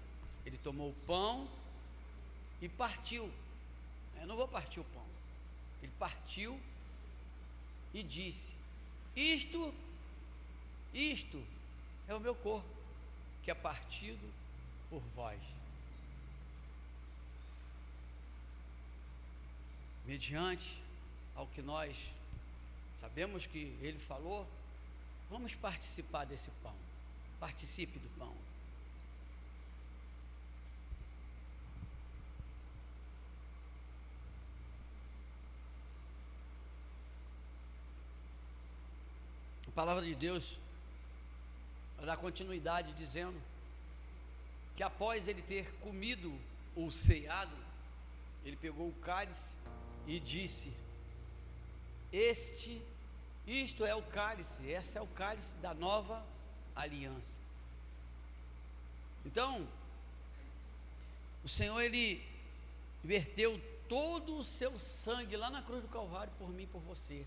Ele tomou o pão e partiu. Eu não vou partir o pão. Ele partiu e disse: Isto é o meu corpo, que é partido por vós. Mediante ao que nós sabemos que Ele falou, vamos participar desse pão. Participe do pão. A palavra de Deus vai dar continuidade dizendo que após ele ter comido ou ceado, ele pegou o cálice e disse: Isto é o cálice, esse é o cálice da nova aliança. Então, o Senhor, Ele verteu todo o seu sangue lá na cruz do Calvário por mim e por você.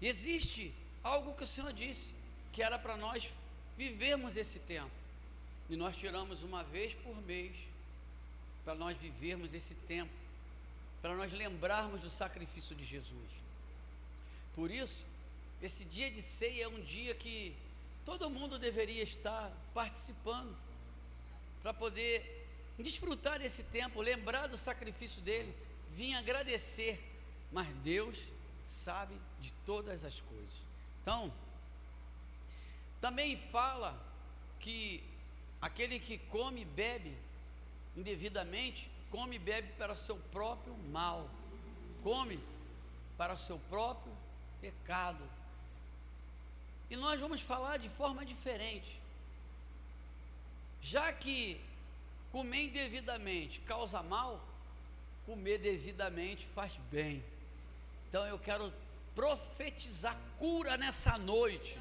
E existe algo que o Senhor disse, que era para nós vivermos esse tempo. E nós tiramos uma vez por mês, para nós vivermos esse tempo, para nós lembrarmos do sacrifício de Jesus. Por isso, esse dia de ceia é um dia que todo mundo deveria estar participando, para poder desfrutar desse tempo, lembrar do sacrifício dele, vir agradecer, mas Deus sabe de todas as coisas. Então, também fala que aquele que come e bebe indevidamente, come e bebe para o seu próprio mal, come para o seu próprio pecado. E nós vamos falar de forma diferente. Já que comer indevidamente causa mal, comer devidamente faz bem. Então eu quero profetizar cura nessa noite.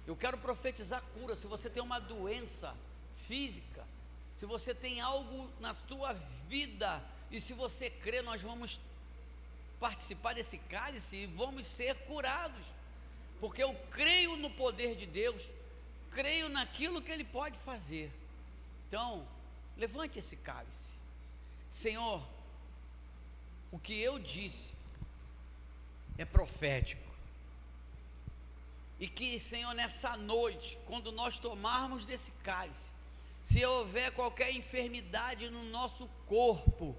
Eu quero profetizar cura. Se você tem uma doença física, se você tem algo na tua vida, e se você crê, nós vamos participar desse cálice e vamos ser curados, porque eu creio no poder de Deus, creio naquilo que Ele pode fazer. Então, levante esse cálice. Senhor, o que eu disse é profético, e que, Senhor, nessa noite, quando nós tomarmos desse cálice, se houver qualquer enfermidade no nosso corpo,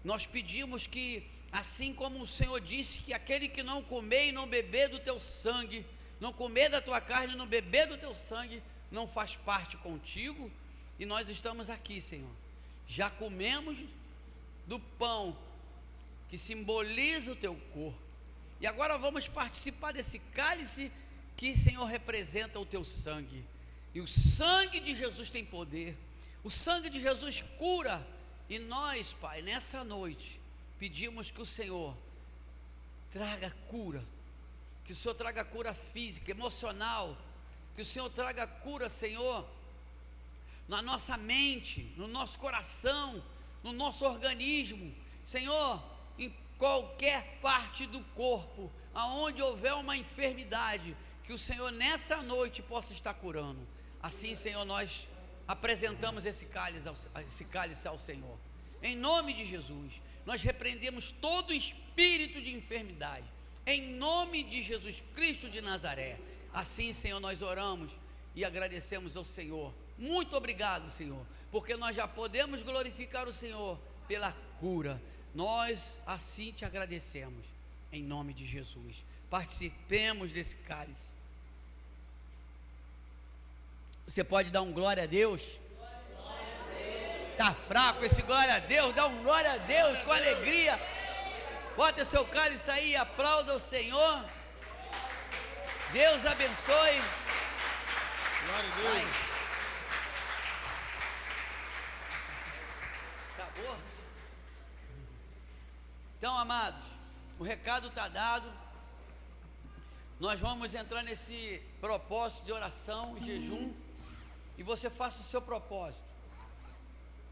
nós pedimos que, assim como o Senhor disse que aquele que não comer e não beber do teu sangue, não comer da tua carne e não beber do teu sangue, não faz parte contigo. E nós estamos aqui, Senhor, já comemos do pão que simboliza o teu corpo. E agora vamos participar desse cálice que, Senhor, representa o teu sangue. E o sangue de Jesus tem poder. O sangue de Jesus cura. E nós, Pai, nessa noite, pedimos que o Senhor traga cura. Que o Senhor traga cura física, emocional. Que o Senhor traga cura, Senhor, na nossa mente, no nosso coração, no nosso organismo. Senhor, em qualquer parte do corpo, aonde houver uma enfermidade, que o Senhor nessa noite possa estar curando. Assim, Senhor, nós apresentamos esse cálice ao Senhor. Em nome de Jesus, nós repreendemos todo espírito de enfermidade. Em nome de Jesus Cristo de Nazaré. Assim, Senhor, nós oramos e agradecemos ao Senhor. Muito obrigado, Senhor, porque nós já podemos glorificar o Senhor pela cura. Nós assim te agradecemos, em nome de Jesus. Participemos desse cálice. Você pode dar um glória a Deus? Está fraco esse glória a Deus? Dá um glória a Deus com alegria. Bota seu cálice aí e aplauda o Senhor. Deus abençoe. Glória a Deus. Vai. Acabou? Então, amados, o recado está dado. Nós vamos entrar nesse propósito de oração e jejum. E você faça o seu propósito,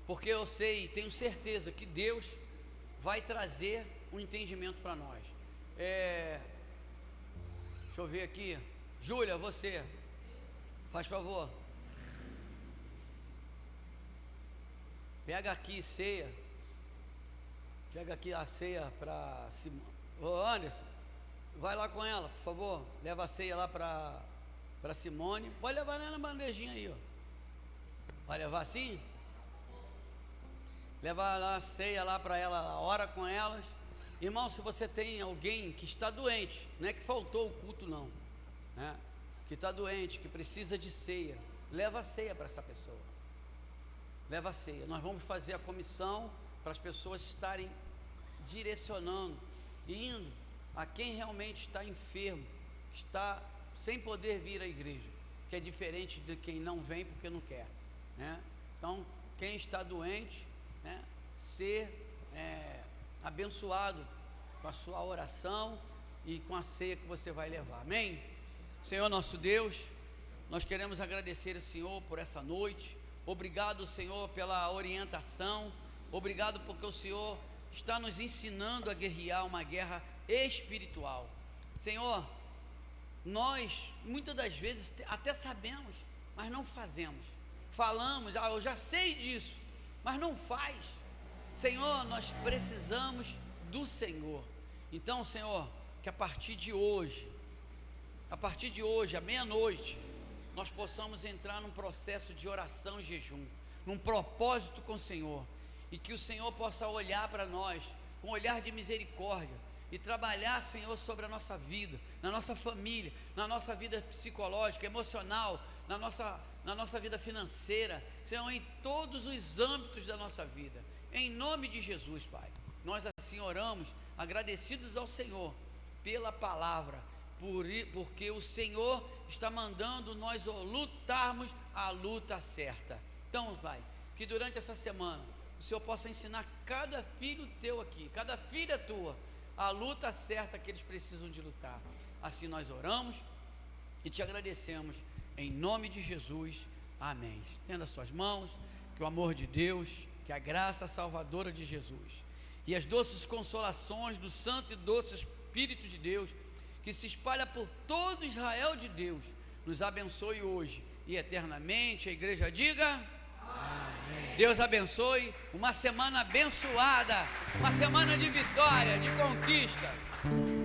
porque eu sei, tenho certeza que Deus vai trazer um entendimento para nós. Deixa eu ver aqui. Júlia, você, faz favor. Pega aqui ceia. Pega aqui a ceia para Simone. Ô Anderson, vai lá com ela, por favor. Leva a ceia lá para Simone. Pode levar na bandejinha aí, ó. Vai levar assim? Leva lá a ceia lá para ela, ora com elas. Irmão, se você tem alguém que está doente, não é que faltou o culto não, né? Que está doente, que precisa de ceia, leva a ceia para essa pessoa. Leva a ceia. Nós vamos fazer a comissão para as pessoas estarem direcionando, indo a quem realmente está enfermo, está sem poder vir à igreja, que é diferente de quem não vem porque não quer, né? Então, quem está doente, né, ser abençoado com a sua oração e com a ceia que você vai levar. Amém? Senhor nosso Deus, nós queremos agradecer ao Senhor por essa noite. Obrigado, Senhor, pela orientação. Obrigado porque o Senhor está nos ensinando a guerrear uma guerra espiritual. Senhor, nós muitas das vezes até sabemos, mas não fazemos. Falamos, eu já sei disso, mas não faz. Senhor, nós precisamos do Senhor. Então, Senhor, que a partir de hoje, à meia-noite, nós possamos entrar num processo de oração e jejum, num propósito com o Senhor, e que o Senhor possa olhar para nós com um olhar de misericórdia e trabalhar, Senhor, sobre a nossa vida, na nossa família, na nossa vida psicológica, emocional, na nossa vida financeira, Senhor, em todos os âmbitos da nossa vida. Em nome de Jesus, Pai, nós assim oramos, agradecidos ao Senhor pela palavra, porque o Senhor está mandando nós lutarmos a luta certa. Então, Pai, que durante essa semana o Senhor possa ensinar cada filho teu aqui, cada filha tua, a luta certa que eles precisam de lutar. Assim nós oramos e te agradecemos em nome de Jesus. Amém. Estenda as suas mãos, que o amor de Deus, que a graça salvadora de Jesus e as doces consolações do Santo e doce Espírito de Deus, que se espalha por todo Israel de Deus, nos abençoe hoje e eternamente. A igreja diga amém. Deus abençoe, uma semana abençoada, uma semana de vitória, de conquista.